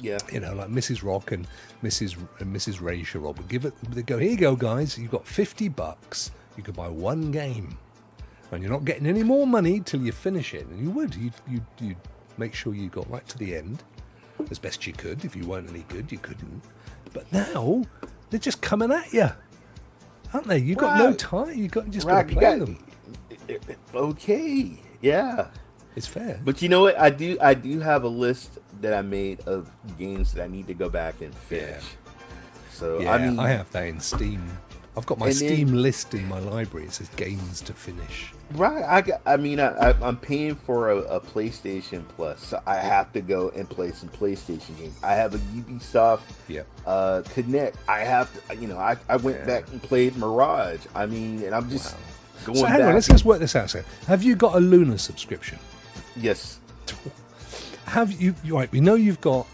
Yeah. Like Mrs. Rokk and Mrs. Ray Sherrod would they'd go, here you go, guys, you've got $50. You could buy one game. And you're not getting any more money till you finish it. And you'd make sure you got right to the end as best you could. If you weren't any good, you couldn't. But now they're just coming at you, aren't they? You've got no time. You've got just got to play them. Okay, yeah, it's fair. But you know what? I do have a list that I made of games that I need to go back and finish. Yeah. So yeah, I mean, I have that in Steam. I've got my Steam list in my library. It says games to finish. Right. I'm paying for a PlayStation Plus, so I have to go and play some PlayStation games. I have a Ubisoft Connect. I have to, I went back and played Mirage. I mean, and I'm just going back. So hang on, let's just work this out. So, have you got a Luna subscription? Yes. Have you? Right. We know you've got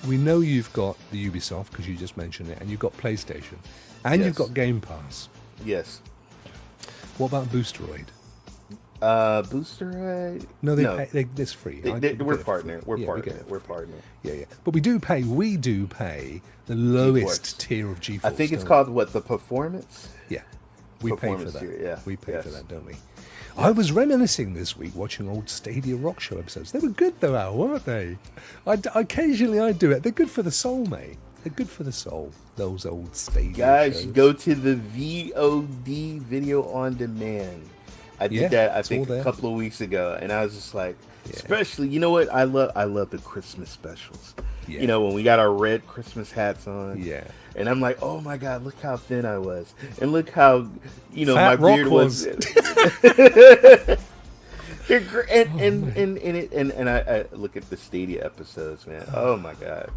the Ubisoft because you just mentioned it, and you've got PlayStation. And you've got Game Pass. Yes. What about Boosteroid? Boosteroid? No, it's free. We're partner. We're partner. Yeah. But we do pay the lowest tier of GeForce. I think it's called the Performance? Yeah. We pay for that. Tier, yeah. We pay for that, don't we? I was reminiscing this week watching old Stadia Rock Show episodes. They were good though, Al, weren't they? Occasionally I do it. They're good for the soul, mate. They're good for the soul, those old Stadia guys, shows. Go to the VOD, Video on Demand. I did that, I think, a couple of weeks ago, and I was just like, especially, you know what? I love the Christmas specials. Yeah. When we got our red Christmas hats on. Yeah. And I'm like, oh my God, look how thin I was. And look how, Fat my Rock beard was. And I look at the Stadia episodes, man. Oh my God.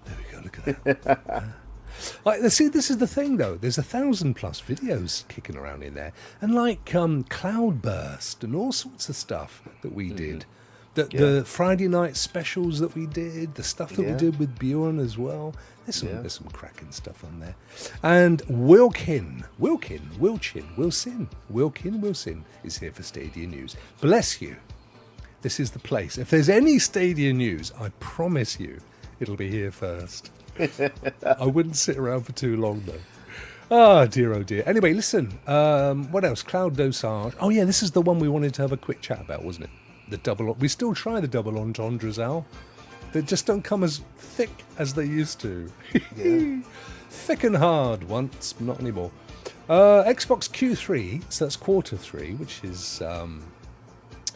There we go. Look at that. See, this is the thing, though. There's 1,000+ videos kicking around in there, and like Cloudburst and all sorts of stuff that we did. The Friday night specials that we did, the stuff that we did with Bjorn as well. There's some cracking stuff on there. And Wilkin is here for Stadia News. Bless you. This is the place. If there's any Stadia news, I promise you, it'll be here first. I wouldn't sit around for too long, though. Oh, dear. Anyway, listen. What else? Cloud Dosage. Oh, yeah, this is the one we wanted to have a quick chat about, wasn't it? We still try the double entendres, Al. They just don't come as thick as they used to. Thick and hard once, not anymore. Xbox Q3, so that's quarter 3, which is...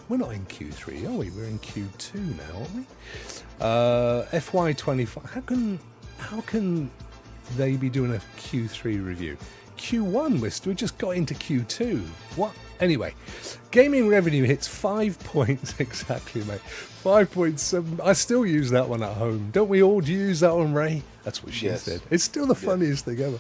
we're not in Q3, are we? We're in Q2 now, aren't we? FY25. How can they be doing a Q3 review? Q1, we just got into Q2. Anyway, gaming revenue hits 5 points exactly, mate. 5.7. I still use that one at home. Don't we all? Do you use that one, Ray? That's what she Yes. said. It's still the funniest thing ever.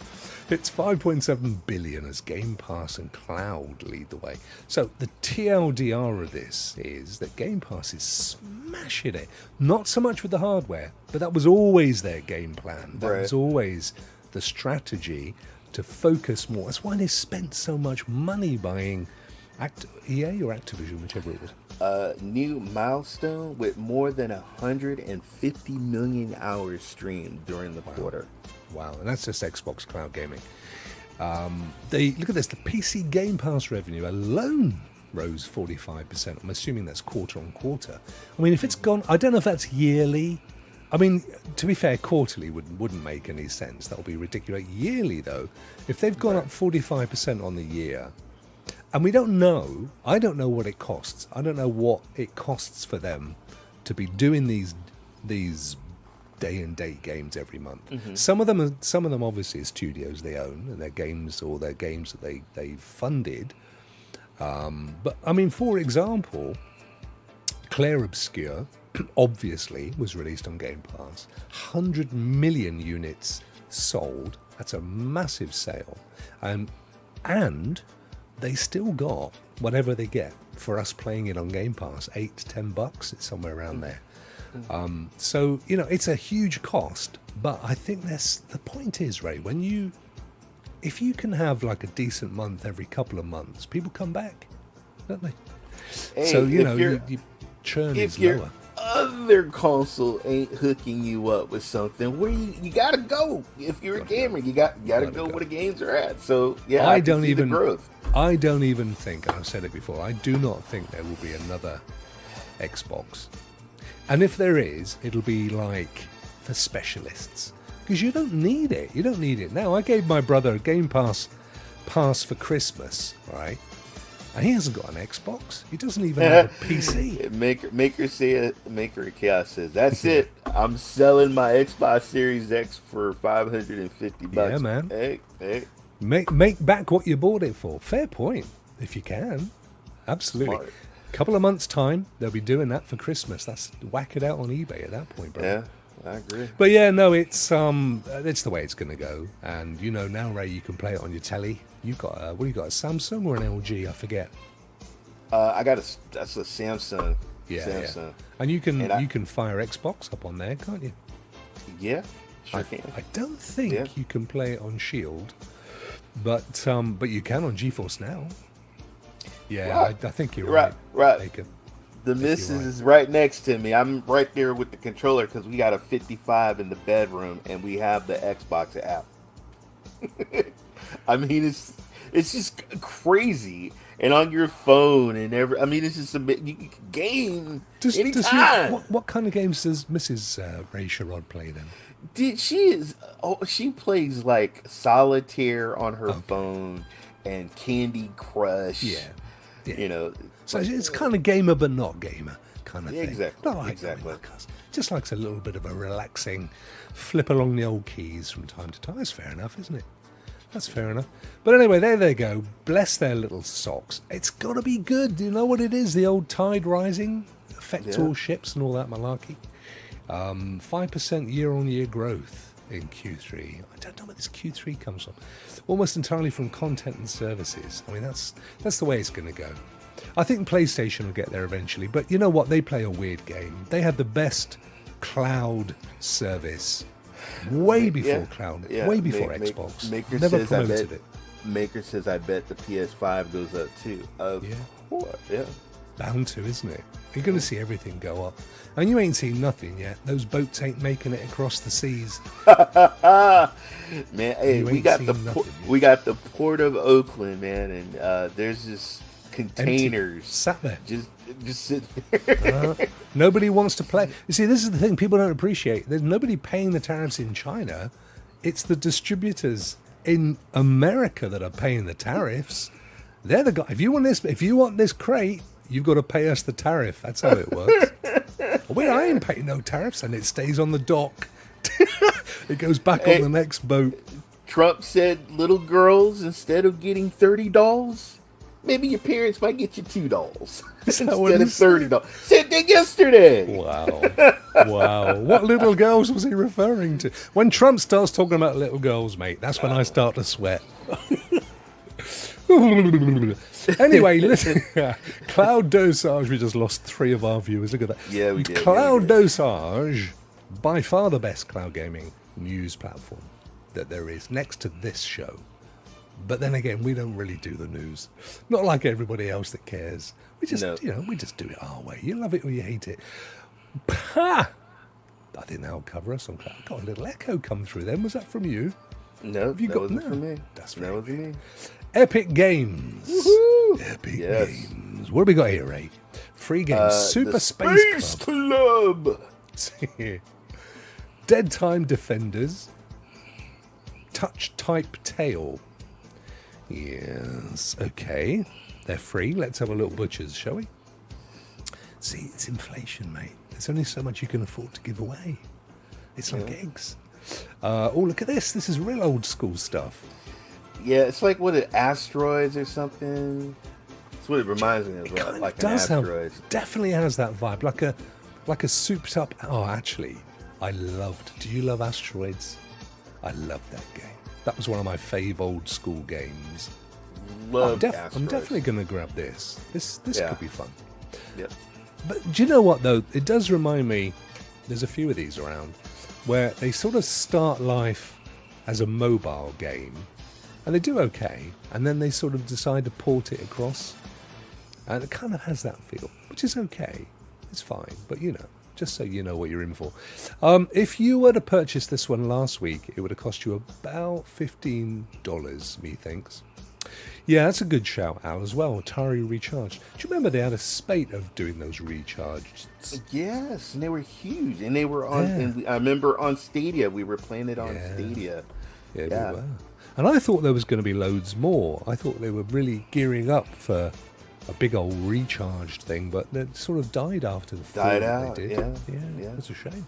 It's 5.7 billion as Game Pass and Cloud lead the way. So the TLDR of this is that Game Pass is smashing it. Not so much with the hardware, but that was always their game plan. That Right. was always the strategy to focus more. That's why they spent so much money buying EA or Activision, whichever it was. New milestone with more than 150 million hours streamed during the quarter. Wow, and that's just Xbox Cloud Gaming. They look at this. The PC Game Pass revenue alone rose 45%. I'm assuming that's quarter on quarter. I mean, if it's gone, I don't know if that's yearly. I mean, to be fair, quarterly wouldn't make any sense. That would be ridiculous. Yearly, though, if they've gone up 45% on the year, and we don't know, I don't know what it costs. I don't know what it costs for them to be doing these day and date games every month. Some of them obviously are studios they own and their games or their games that they funded. But I mean, for example, Claire Obscure obviously was released on Game Pass. 100 million units sold. That's a massive sale, and they still got whatever they get for us playing it on Game Pass, $8 to $10. It's somewhere around there. So, you know, it's a huge cost, but I think the point is, Ray, if you can have like a decent month every couple of months, people come back, don't they? Hey, So, you if know, your- your churn If is your lower. other console ain't hooking you up with something, where you gotta go. If you're a gamer, you gotta go where the games are at. So yeah, I can see the growth. I don't even think, and I've said it before, I do not think there will be another Xbox. And if there is, it'll be like for specialists. Because you don't need it. You don't need it now. I gave my brother a Game Pass for Christmas, right? And he hasn't got an Xbox. He doesn't even have a PC. Maker Chaos says, that's it. I'm selling my Xbox Series X for $550. Yeah, man. Hey. Make back what you bought it for. Fair point, if you can. Absolutely. Smart. Couple of months' time, they'll be doing that for Christmas. That's whack it out on eBay at that point, bro. Yeah, I agree. But yeah, no, it's the way it's going to go. And you know, now, Ray, you can play it on your telly. You've got what do you got? A Samsung or an LG? I forget. That's a Samsung. Yeah, Samsung. yeah. And you can fire Xbox up on there, can't you? Yeah, sure can. I don't think you can play it on Shield, but you can on GeForce Now. Yeah, Right. I think you're Right. Baker. The missus is right next to me. I'm right there with the controller because we got a 55 in the bedroom and we have the Xbox app. I mean, it's just crazy, and on your phone and it's just you can game anytime. What kind of games does Mrs. Ray Sherrod play then? She plays like solitaire on her phone and Candy Crush. Yeah. You know, So it's kind of gamer but not gamer kind of thing. Exactly. Not like Exactly. just likes a little bit of a relaxing flip along the old keys from time to time. That's fair enough, isn't it? That's fair enough. But anyway, there they go. Bless their little socks. It's got to be good. Do you know what it is? The old tide rising affects all ships and all that malarkey. 5% year-on-year growth in Q3. I don't know where this Q3 comes from. Almost entirely from content and services. I mean, that's the way it's going to go. I think PlayStation will get there eventually. But you know what? They play a weird game. They had the best cloud service way before cloud, way before Xbox. Maker Never says, promoted it. Maker says, I bet the PS5 goes up too. Of course, yeah. Bound to, isn't it? You're going to see everything go up. And you ain't seen nothing yet. Those boats ain't making it across the seas. Man, hey, You we ain't got seen the nothing yet. we got the port of Oakland, man, and there's just containers Sat there. just sitting there. Nobody wants to play. You see, this is the thing people don't appreciate. There's nobody paying the tariffs in China. It's the distributors in America that are paying the tariffs. They're the guy. If you want this crate, you've got to pay us the tariff. That's how it works. Well, I ain't paying no tariffs, and it stays on the dock. It goes back on the next boat. Trump said little girls, instead of getting $30, maybe your parents might get you $2 Is that instead what he of $30. Said that yesterday. Wow. Wow. What little girls was he referring to? When Trump starts talking about little girls, mate, that's when I start to sweat. Anyway, listen. Cloud Dosage, we just lost 3 of our viewers. Look at that. Yeah, we did. Cloud Dosage, by far the best cloud gaming news platform that there is, next to this show. But then again, we don't really do the news. Not like everybody else that cares. We just, we just do it our way. You love it or you hate it. Ha! I think that'll cover us on cloud. Got a little echo come through then. Was that from you? No, Have you that got wasn't no? for me. That's that wasn't me. Epic Games. Woohoo! Epic Yes. Games. What have we got here, Ray? Free games. Super the Space Club. Dead Time Defenders. Touch Type Tail. Yes. Okay. They're free. Let's have a little butchers, shall we? See, it's inflation, mate. There's only so much you can afford to give away. It's like eggs. Oh, look at this. This is real old school stuff. Yeah, it's like asteroids or something. That's what it reminds me of, Kind like of does an asteroid. definitely has that vibe, like a souped up. Oh, actually, I loved. Do you love Asteroids? I love that game. That was one of my fave old school games. Love I'm asteroids. definitely going to grab this. This Yeah. could be fun. Yep. But do you know what though? It does remind me. There's a few of these around where they sort of start life as a mobile game, and they do okay, and then they sort of decide to port it across, and it kind of has that feel, which is okay. It's fine, but just so you know what you're in for. If you were to purchase this one last week, it would have cost you about $15, methinks. Yeah, that's a good shout, Al, as well. Atari Recharge. Do you remember they had a spate of doing those recharged? Yes, and they were huge, and they were on. Yeah. And I remember on Stadia, we were playing it on Yeah. Stadia. Yeah, Yeah. they were. And I thought there was going to be loads more. I thought they were really gearing up for a big old recharged thing, but it sort of died after the fall Died that out, they did. yeah. That's a shame.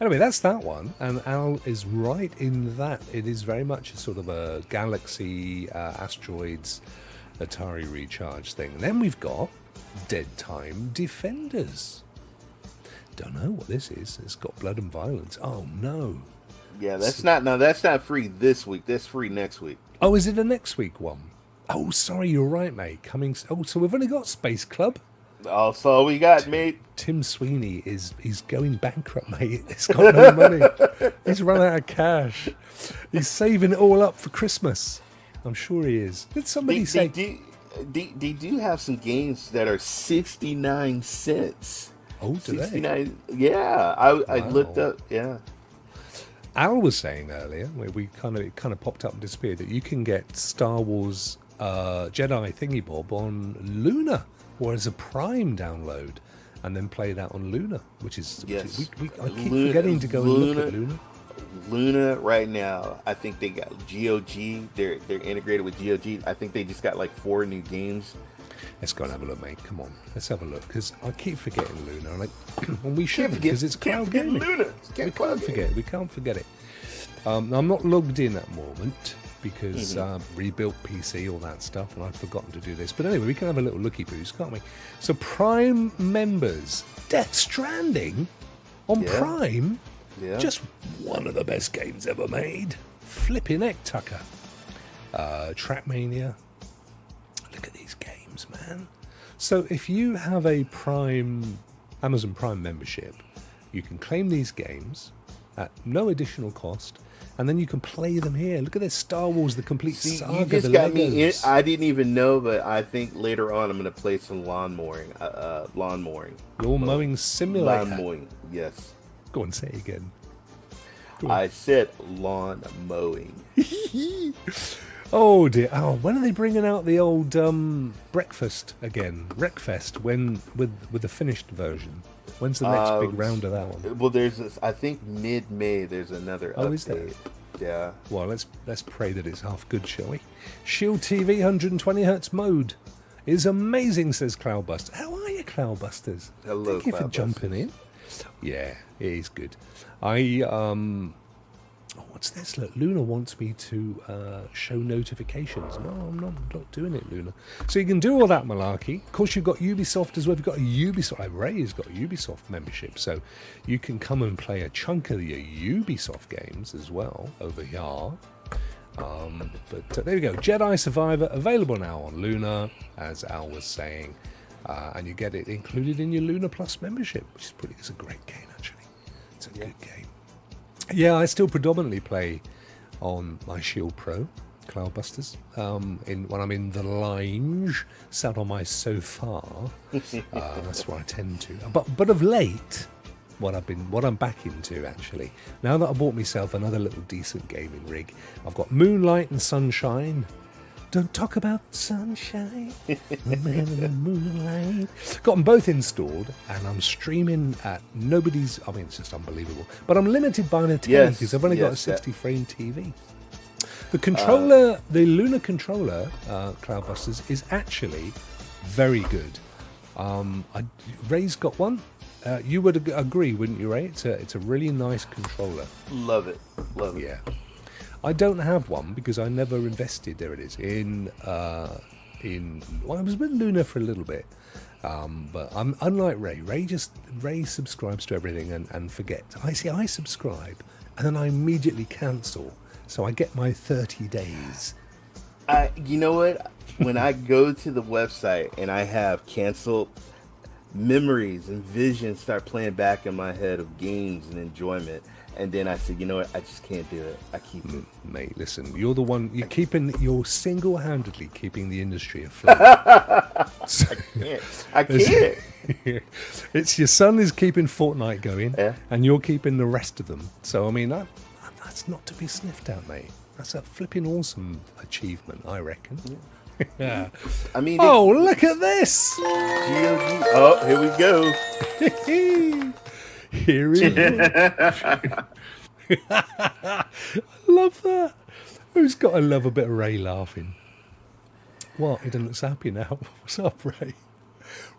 Anyway, that's that one, and Al is right in that it is very much a sort of a Galaxy Asteroids Atari Recharge thing. And then we've got Dead Time Defenders. Don't know what this is. It's got blood and violence. Oh no. Yeah, that's not free this week. That's free next week. Oh, is it a next week one? Oh, sorry, you're right, mate. So we've only got Space Club. That's all we got, mate. Tim Sweeney he's going bankrupt, mate. He's got no money. He's run out of cash. He's saving it all up for Christmas. I'm sure he is. Did somebody say? They do have some games that are 69 cents. Oh, do they? 69. Yeah, I looked up. Yeah. Al was saying earlier, where it kind of popped up and disappeared, that you can get Star Wars Jedi Thingy Bob on Luna, or as a Prime download, and then play that on Luna, which is Yes. I keep forgetting to go and look at Luna. Luna right now, I think they got GOG. They're integrated with GOG. I think they just got like 4 new games. Let's go and have a look, mate. Come on, let's have a look, because I keep forgetting Luna, and we shouldn't, because it's cloud gaming. Luna. We can't forget it. I'm not logged in at the moment because rebuilt PC, all that stuff, and I've forgotten to do this. But anyway, we can have a little looky boos, can't we? So Prime members, Death Stranding on Yeah. Prime, Yeah. just one of the best games ever made. Flipping heck, Tucker. Trackmania. Look at these games, man. So if you have a Amazon Prime membership, you can claim these games at no additional cost, and then you can play them here. Look at this, Star Wars: The Complete See, Saga. you just the got me in. Legos. I didn't even know, but I think later on I'm going to play some lawn mowing. Your mowing simulator. Lawn mowing, yes. Go on, say it again. I said lawn mowing. Oh dear! Oh, when are they bringing out the old breakfast again? Wreckfest, when with the finished version? When's the next big round of that one? Well, there's this. I think mid-May there's another update. Is there? Yeah. Well, let's pray that it's half good, shall we? Shield TV 120 Hz mode is amazing, says Cloudbuster. How are you, Cloudbusters? Hello, Thank you for Cloudbusters. jumping in. Yeah, it is good. I Oh, what's this? Look, Luna wants me to show notifications. No, I'm not doing it, Luna. So you can do all that malarkey. Of course, you've got Ubisoft as well. You've got a Ubisoft. Ray's got a Ubisoft membership, so you can come and play a chunk of your Ubisoft games as well over here. But there we go. Jedi Survivor available now on Luna, as Al was saying, and you get it included in your Luna Plus membership, which is it's a great game actually. It's a good game. Yeah, I still predominantly play on my Shield Pro, Cloudbusters. When I'm in the lounge, sat on my sofa, that's what I tend to. But of late, what I'm back into actually, now that I bought myself another little decent gaming rig, I've got Moonlight and Sunshine. Don't talk about sunshine, the man in the moonlight. Got them both installed, and I'm streaming at nobody's. I mean, it's just unbelievable. But I'm limited by the TV because I've only got a 60 frame TV. The controller, the Luna controller, Cloudbusters, is actually very good. Ray's got one. You would agree, wouldn't you, Ray? It's a really nice controller. Love it. Yeah. I don't have one because I never invested. There it is in. Well, I was with Luna for a little bit, but I'm unlike Ray. Ray subscribes to everything and forgets. I subscribe and then I immediately cancel, so I get my 30 days. You know what? When I go to the website and I have canceled, memories and visions start playing back in my head of games and enjoyment. And then I said, you know what? I just can't do it. I keep it. Mate, listen, you're the one. You're single-handedly keeping the industry afloat. I can't. It's your son is keeping Fortnite going, and you're keeping the rest of them. So I mean, that's not to be sniffed at, mate. That's a flipping awesome achievement, I reckon. Yeah. I mean, look at this. GOG. Oh, here we go. Here we go. I love that. Who's got to love a bit of Ray laughing? What? He doesn't look so happy now. What's up, Ray?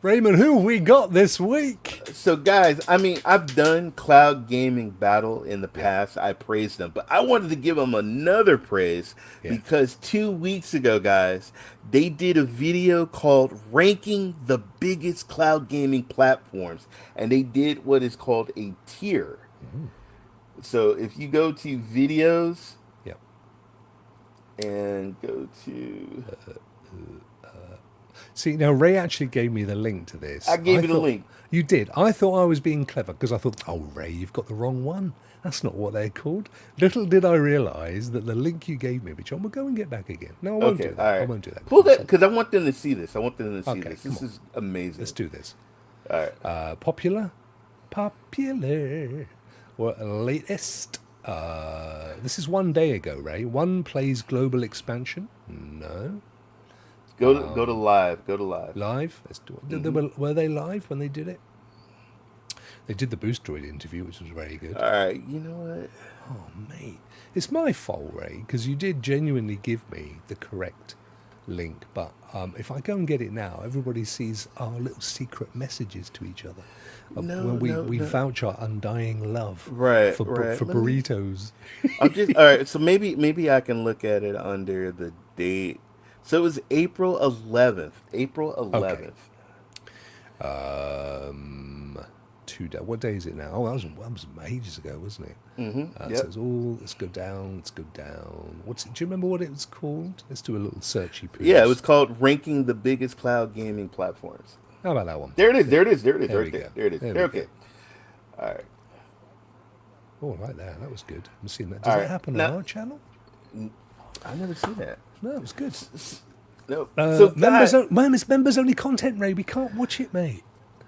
Raymond, who we got this week? So, guys, I mean, I've done Cloud Gaming Battle in the past. I praised them, but I wanted to give them another praise because 2 weeks ago, guys, they did a video called Ranking the Biggest Cloud Gaming Platforms, and they did what is called a tier. Mm-hmm. So, if you go to videos and go to... See, now Ray actually gave me the link to this. I gave you the link. You did. I thought I was being clever because I thought, oh, Ray, you've got the wrong one. That's not what they're called. Little did I realise that the link you gave me, which I will go and get back again. No, I won't do that. All right. I won't do that. Pull that because I want them to see this. This is amazing. Let's do this. All right. Popular. What latest? This is 1 day ago, Ray. One plays global expansion. No. Go to live. Go to live. Live? Let's do it. Mm-hmm. Were they live when they did it? They did the Boosteroid interview, which was very good. All right. You know what? Oh, mate. It's my fault, Ray, because you did genuinely give me the correct link. But if I go and get it now, everybody sees our little secret messages to each other. When we vouch our undying love for burritos. I'm just all right. So maybe I can look at it under the date. So it was April 11th. April 11th. Okay. What day is it now? Oh, that was ages ago, wasn't it? Mm-hmm. So it's all, let's go down. Do you remember what it was called? Let's do a little searchy piece. Yeah, it was called Ranking the Biggest Cloud Gaming Platforms. How about that one? There it is. There it is. There it is. Okay. All right. Oh, right there. That was good. I'm seeing that. Does that happen on our channel? I've never seen that. No, it was good. No. So members only content, Ray. We can't watch it, mate.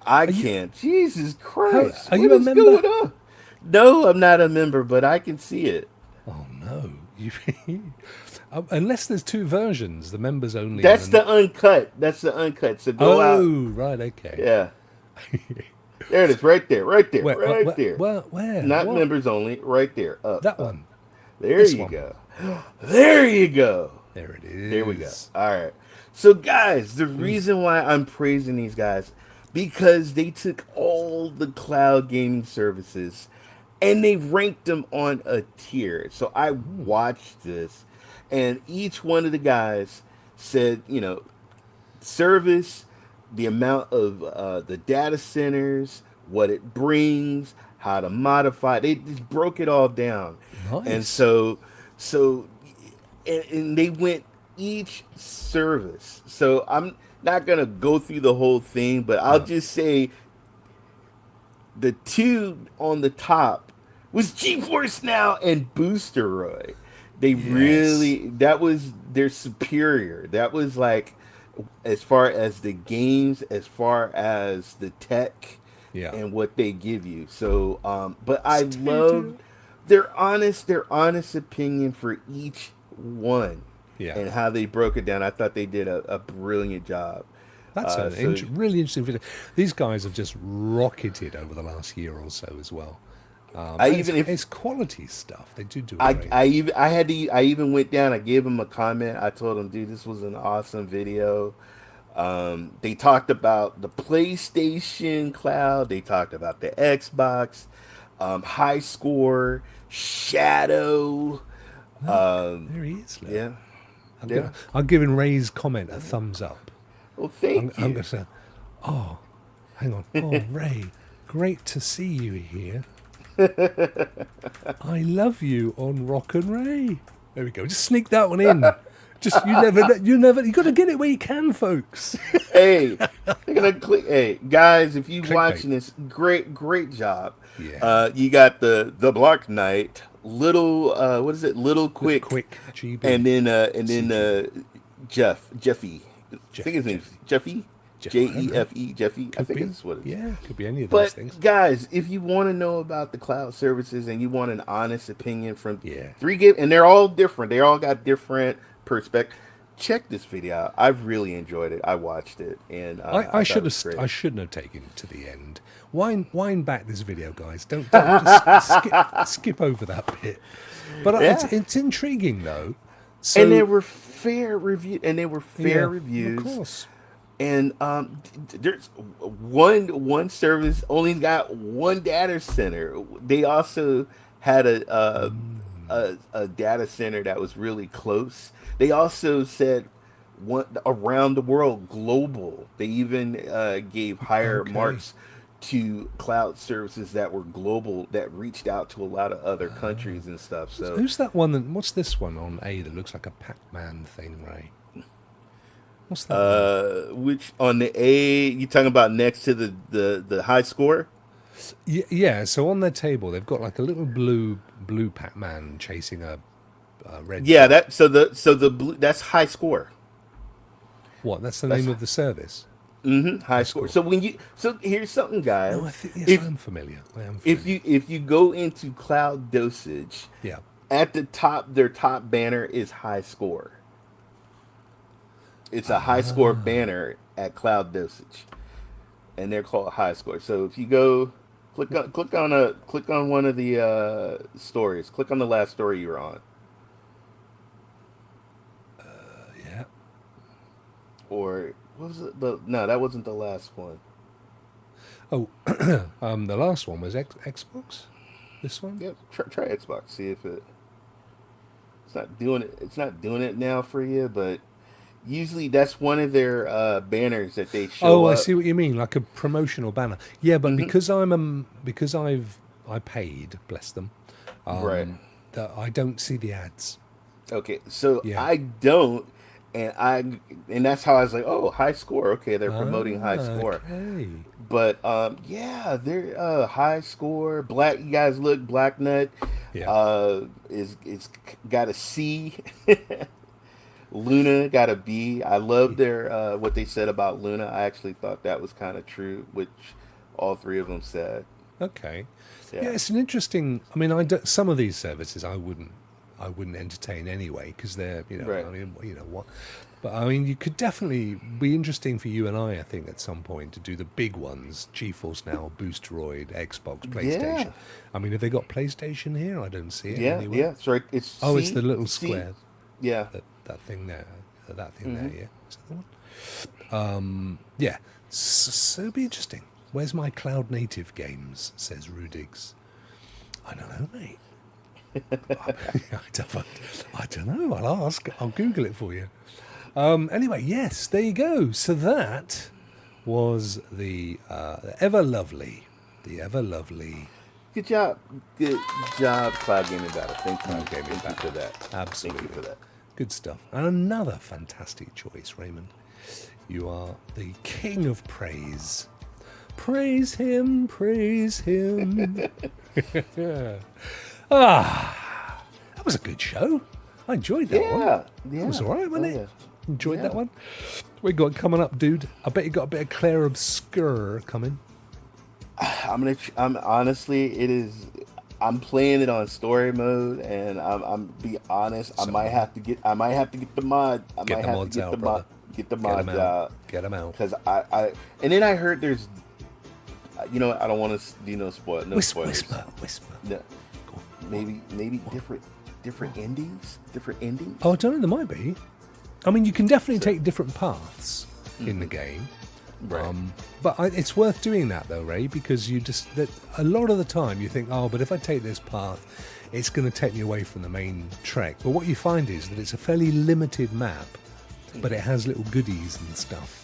I can't. Jesus Christ. Are you a member? Going on? No, I'm not a member, but I can see it. Oh no. Unless there's two versions, the members only. That's the uncut. So go out. Oh, right, okay. Yeah. There it is, right there. Where? Where? Not members only, right there. Up. That one. There you go. There you go. There it is. There we go. All right. So, guys, the reason why I'm praising these guys, because they took all the cloud gaming services and they ranked them on a tier. So I watched this, and each one of the guys said, service, the amount of the data centers, what it brings, how to modify. They just broke it all down, and Nice. so, and they went each service. So I'm not gonna go through the whole thing, but I'll No. just say the two on the top was GeForce Now and Boosteroid. They Yes. really, that was their superior. That was like, as far as the games, as far as the tech Yeah. and what they give you. So, but I Stadia. loved their honest opinion for each one Yeah. and how they broke it down. I thought they did a brilliant job. That's an So really interesting video. These guys have just rocketed over the last year or so as well. I And even if it's quality stuff. They do a I great. I even I had to I even went down. I gave him a comment. I told him, dude, this was an awesome video. They talked about the PlayStation Cloud. They talked about the Xbox, high score, Shadow. Look, Um, there he is. Look. yeah, yeah. I'm giving Ray's comment a thumbs up. Well, I'm thank going you. to say, oh, hang on. Oh, Ray, great to see you here. I love you on Rokk and Ray. There we go. Just sneak that one in. Just you got to get it where you can, folks. Hey, they're gonna click. Hey, guys, if you Clickbait. watching this, great job. Yeah. You got the Black Knight, little what is it, little Quick, quick, GB. and then Jeffy. I think his Jeffy. name's Jeffy. Jeff- Jefe, Jeffy. I Could think be. that's what it is. Yeah, could be any of those But things. guys, if you want to know about the cloud services and you want an honest opinion from Yeah. and they're all different. They all got different perspectives. Check this video out. I've really enjoyed it. I watched it, and I thought it should was have. great. I shouldn't have taken it to the end. Wind back this video, guys. Don't just skip over that bit. But Yeah. it's intriguing though. So And they were fair review, and they were fair yeah, reviews. of course. And there's one service only got one data center. They also had a data center that was really close. They also said one around the world, global. They even gave higher Okay. marks to cloud services that were global, that reached out to a lot of other countries and stuff. So Who's that one? What's this one on A that looks like a Pac-Man thing, Ray? What's that? which on the A, you talking about next to the high score? Yeah. So on their table, they've got like a little blue Pac-Man chasing a red. Yeah, dot. that so the blue, that's high score. What? That's the That's- name of the service. High score. So here's something, guys. Oh, I think yes, if I am familiar. if you go into cloud dosage, Yeah. at the top, their top banner is high score. It's a high score banner at cloud dosage, and they're called high score. So if you go click on one of the stories, click on the last story you're on, Yeah. or what was it? No, that wasn't the last one. Oh, the last one was Xbox. This one. Yep, try Xbox. See if it's not doing it. It's not doing it now for you, but usually that's one of their banners that they show. Oh, I up. see what you mean, like a promotional banner. Yeah, but because I paid, bless them, Right. that I don't see the ads. Okay, so Yeah. I don't, and that's how I was like, oh, high score. Okay, they're promoting high score. Okay. But yeah, they're high score. Black, you guys look, Black Nut Yeah. is got a C. Luna got a B. I love their what they said about Luna. I actually thought that was kind of true, which all three of them said. Okay. Yeah. Yeah, it's an interesting. I mean, some of these services I wouldn't entertain anyway because they're Right. I mean what. But I mean, you could definitely be interesting for you and I think, at some point to do the big ones: GeForce Now, Boosteroid, Xbox, PlayStation. Yeah. I mean, have they got PlayStation here? I don't see it Yeah, anywhere. yeah, it's right. It's Oh, it's C- the little C- square. Yeah, That thing there. That thing there. Mm-hmm. Yeah. Is that the one? Yeah. So it'd be interesting. Where's my cloud native games? Says Rudigs. I don't know, mate. I don't know. I'll ask. I'll Google it for you. Anyway, yes, there you go. So that was the ever lovely. Good job, Cloud Gaming Battle. Thank you, Cloud Gaming Thank you for that. Absolutely. Thank you for that. Good stuff. And another fantastic choice, Raymond. You are the king of praise. Praise him, praise him. That was a good show. I enjoyed that one. Yeah, It was all right, wasn't it? yeah. Enjoyed that Yeah. one. We got coming up, dude. I bet you got a bit of Claire Obscure coming. I'm honestly, it is. I'm playing it on story mode, and I'm be honest. I might have to get the mod. Get the mods out, brother. Get the mods out. Get them out. Because I and then I heard there's, you know, I don't want to spoil. No spoilers. Whisper. No, maybe different endings. Oh, I don't know. There might be. I mean, you can definitely take different paths in the game. Right. But it's worth doing that though, Ray, because that a lot of the time you think, oh, but if I take this path, it's going to take me away from the main trek. But what you find is that it's a fairly limited map, but it has little goodies and stuff.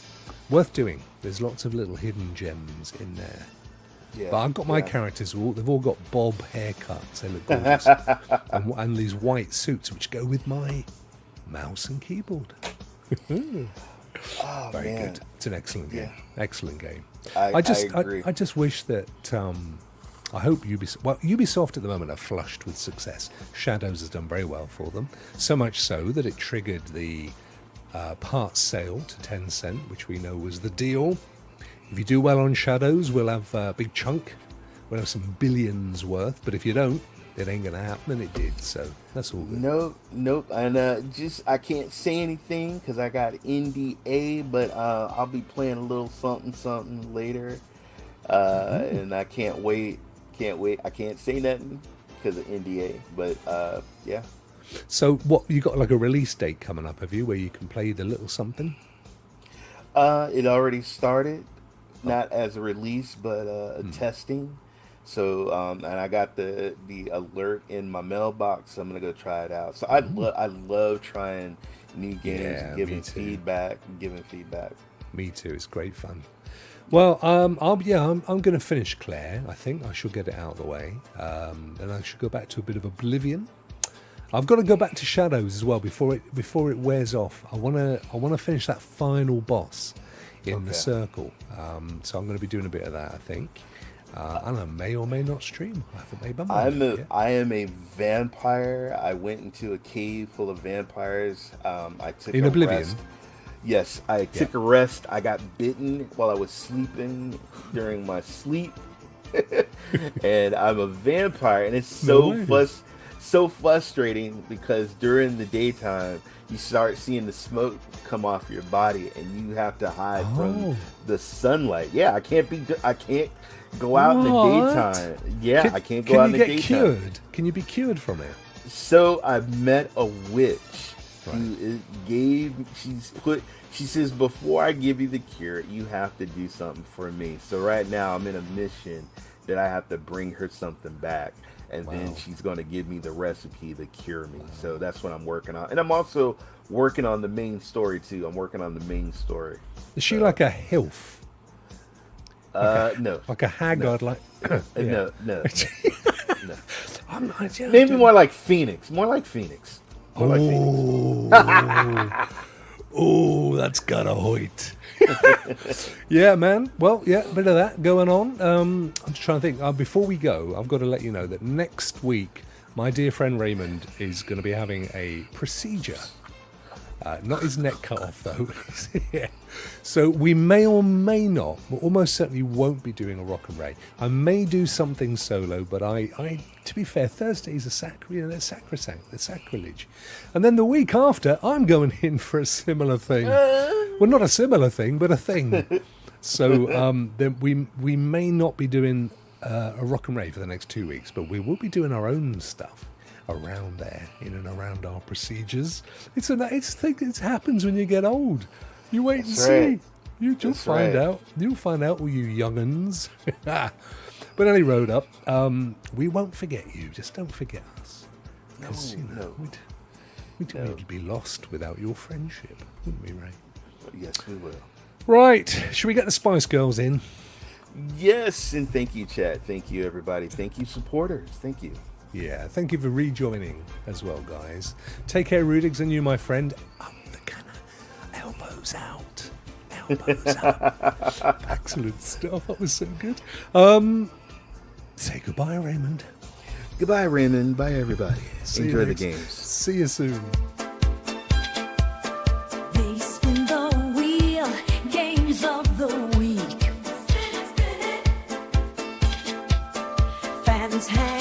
Worth doing. There's lots of little hidden gems in there. Yeah, But I've got my characters, they've all got bob haircuts. They look gorgeous. and these white suits, which go with my mouse and keyboard. Oh, Very man. good. It's an excellent game. Yeah. Excellent game. I agree. I just wish that I hope Ubisoft at the moment are flushed with success. Shadows has done very well for them, so much so that it triggered the parts sale to 10 cent, which we know was the deal. If you do well on Shadows, we'll have a big chunk. We'll have some billions worth, but if you don't, it ain't gonna happen, and it did. So that's all good. Nope. And I can't say anything because I got NDA, but I'll be playing a little something later, and I can't wait. I can't say nothing because of NDA, but yeah. So what, you got like a release date coming up, have you, where you can play the little something? It already started, not as a release, but a testing. So and I got the alert in my mailbox. So I'm gonna go try it out. So I love trying new games, and giving feedback. Me too. It's great fun. Well, I'm going to finish Claire. I think I should get it out of the way, and I should go back to a bit of Oblivion. I've got to go back to Shadows as well before it wears off. I want to finish that final boss in the circle. So I'm going to be doing a bit of that, I think. And I may or may not stream. I haven't made my mind up yet. I am a vampire. I went into a cave full of vampires. I took in Oblivion. Rest. Yes, I took a rest. I got bitten while I was sleeping during my sleep, and I'm a vampire. And it's so frustrating because during the daytime you start seeing the smoke come off your body, and you have to hide from the sunlight. Yeah, I can't go out in the daytime. Yeah, I can't go out in the daytime. Cured? Can you be cured from it? So I met a witch who she says, before I give you the cure, you have to do something for me. So right now I'm in a mission that I have to bring her something back. And then she's going to give me the recipe to cure me. So that's what I'm working on. And I'm also working on the main story too. Is she like a hilf? No. Like a haggard, like... No. I'm not, maybe more like Phoenix. Oh, that's got a hoit. Yeah, man. Well, yeah, a bit of that going on. I'm just trying to think. Before we go, I've got to let you know that next week, my dear friend Raymond is going to be having a procedure. Not his neck cut off, though. Yeah. So we may or may not, but almost certainly won't be doing a Rokk and Ray. I may do something solo, but I to be fair, Thursdays are sacrosanct, they're sacrilege. And then the week after, I'm going in for a similar thing. Well, not a similar thing, but a thing. So then we may not be doing a Rokk and Ray for the next 2 weeks, but we will be doing our own stuff around there, in and around our procedures. It happens when you get old. You wait and see. You'll find out. You'll find out, all you young'uns. But anyway, Road Up, we won't forget you. Just don't forget us. No, Because, no. we'd be lost without your friendship, wouldn't we, Ray? Yes, we will. Right. Should we get the Spice Girls in? Yes, and thank you, chat. Thank you, everybody. Thank you, supporters. Thank you. Yeah, thank you for rejoining as well, guys. Take care, Rudigs, and you, my friend. Up the kind of elbows out. Elbows out. Excellent stuff. That was so good. Say goodbye, Raymond. Goodbye, Raymond. Bye, everybody. See Enjoy you the next- games. See you soon. They spin the wheel, games of the week. Spin it, spin it. Fans have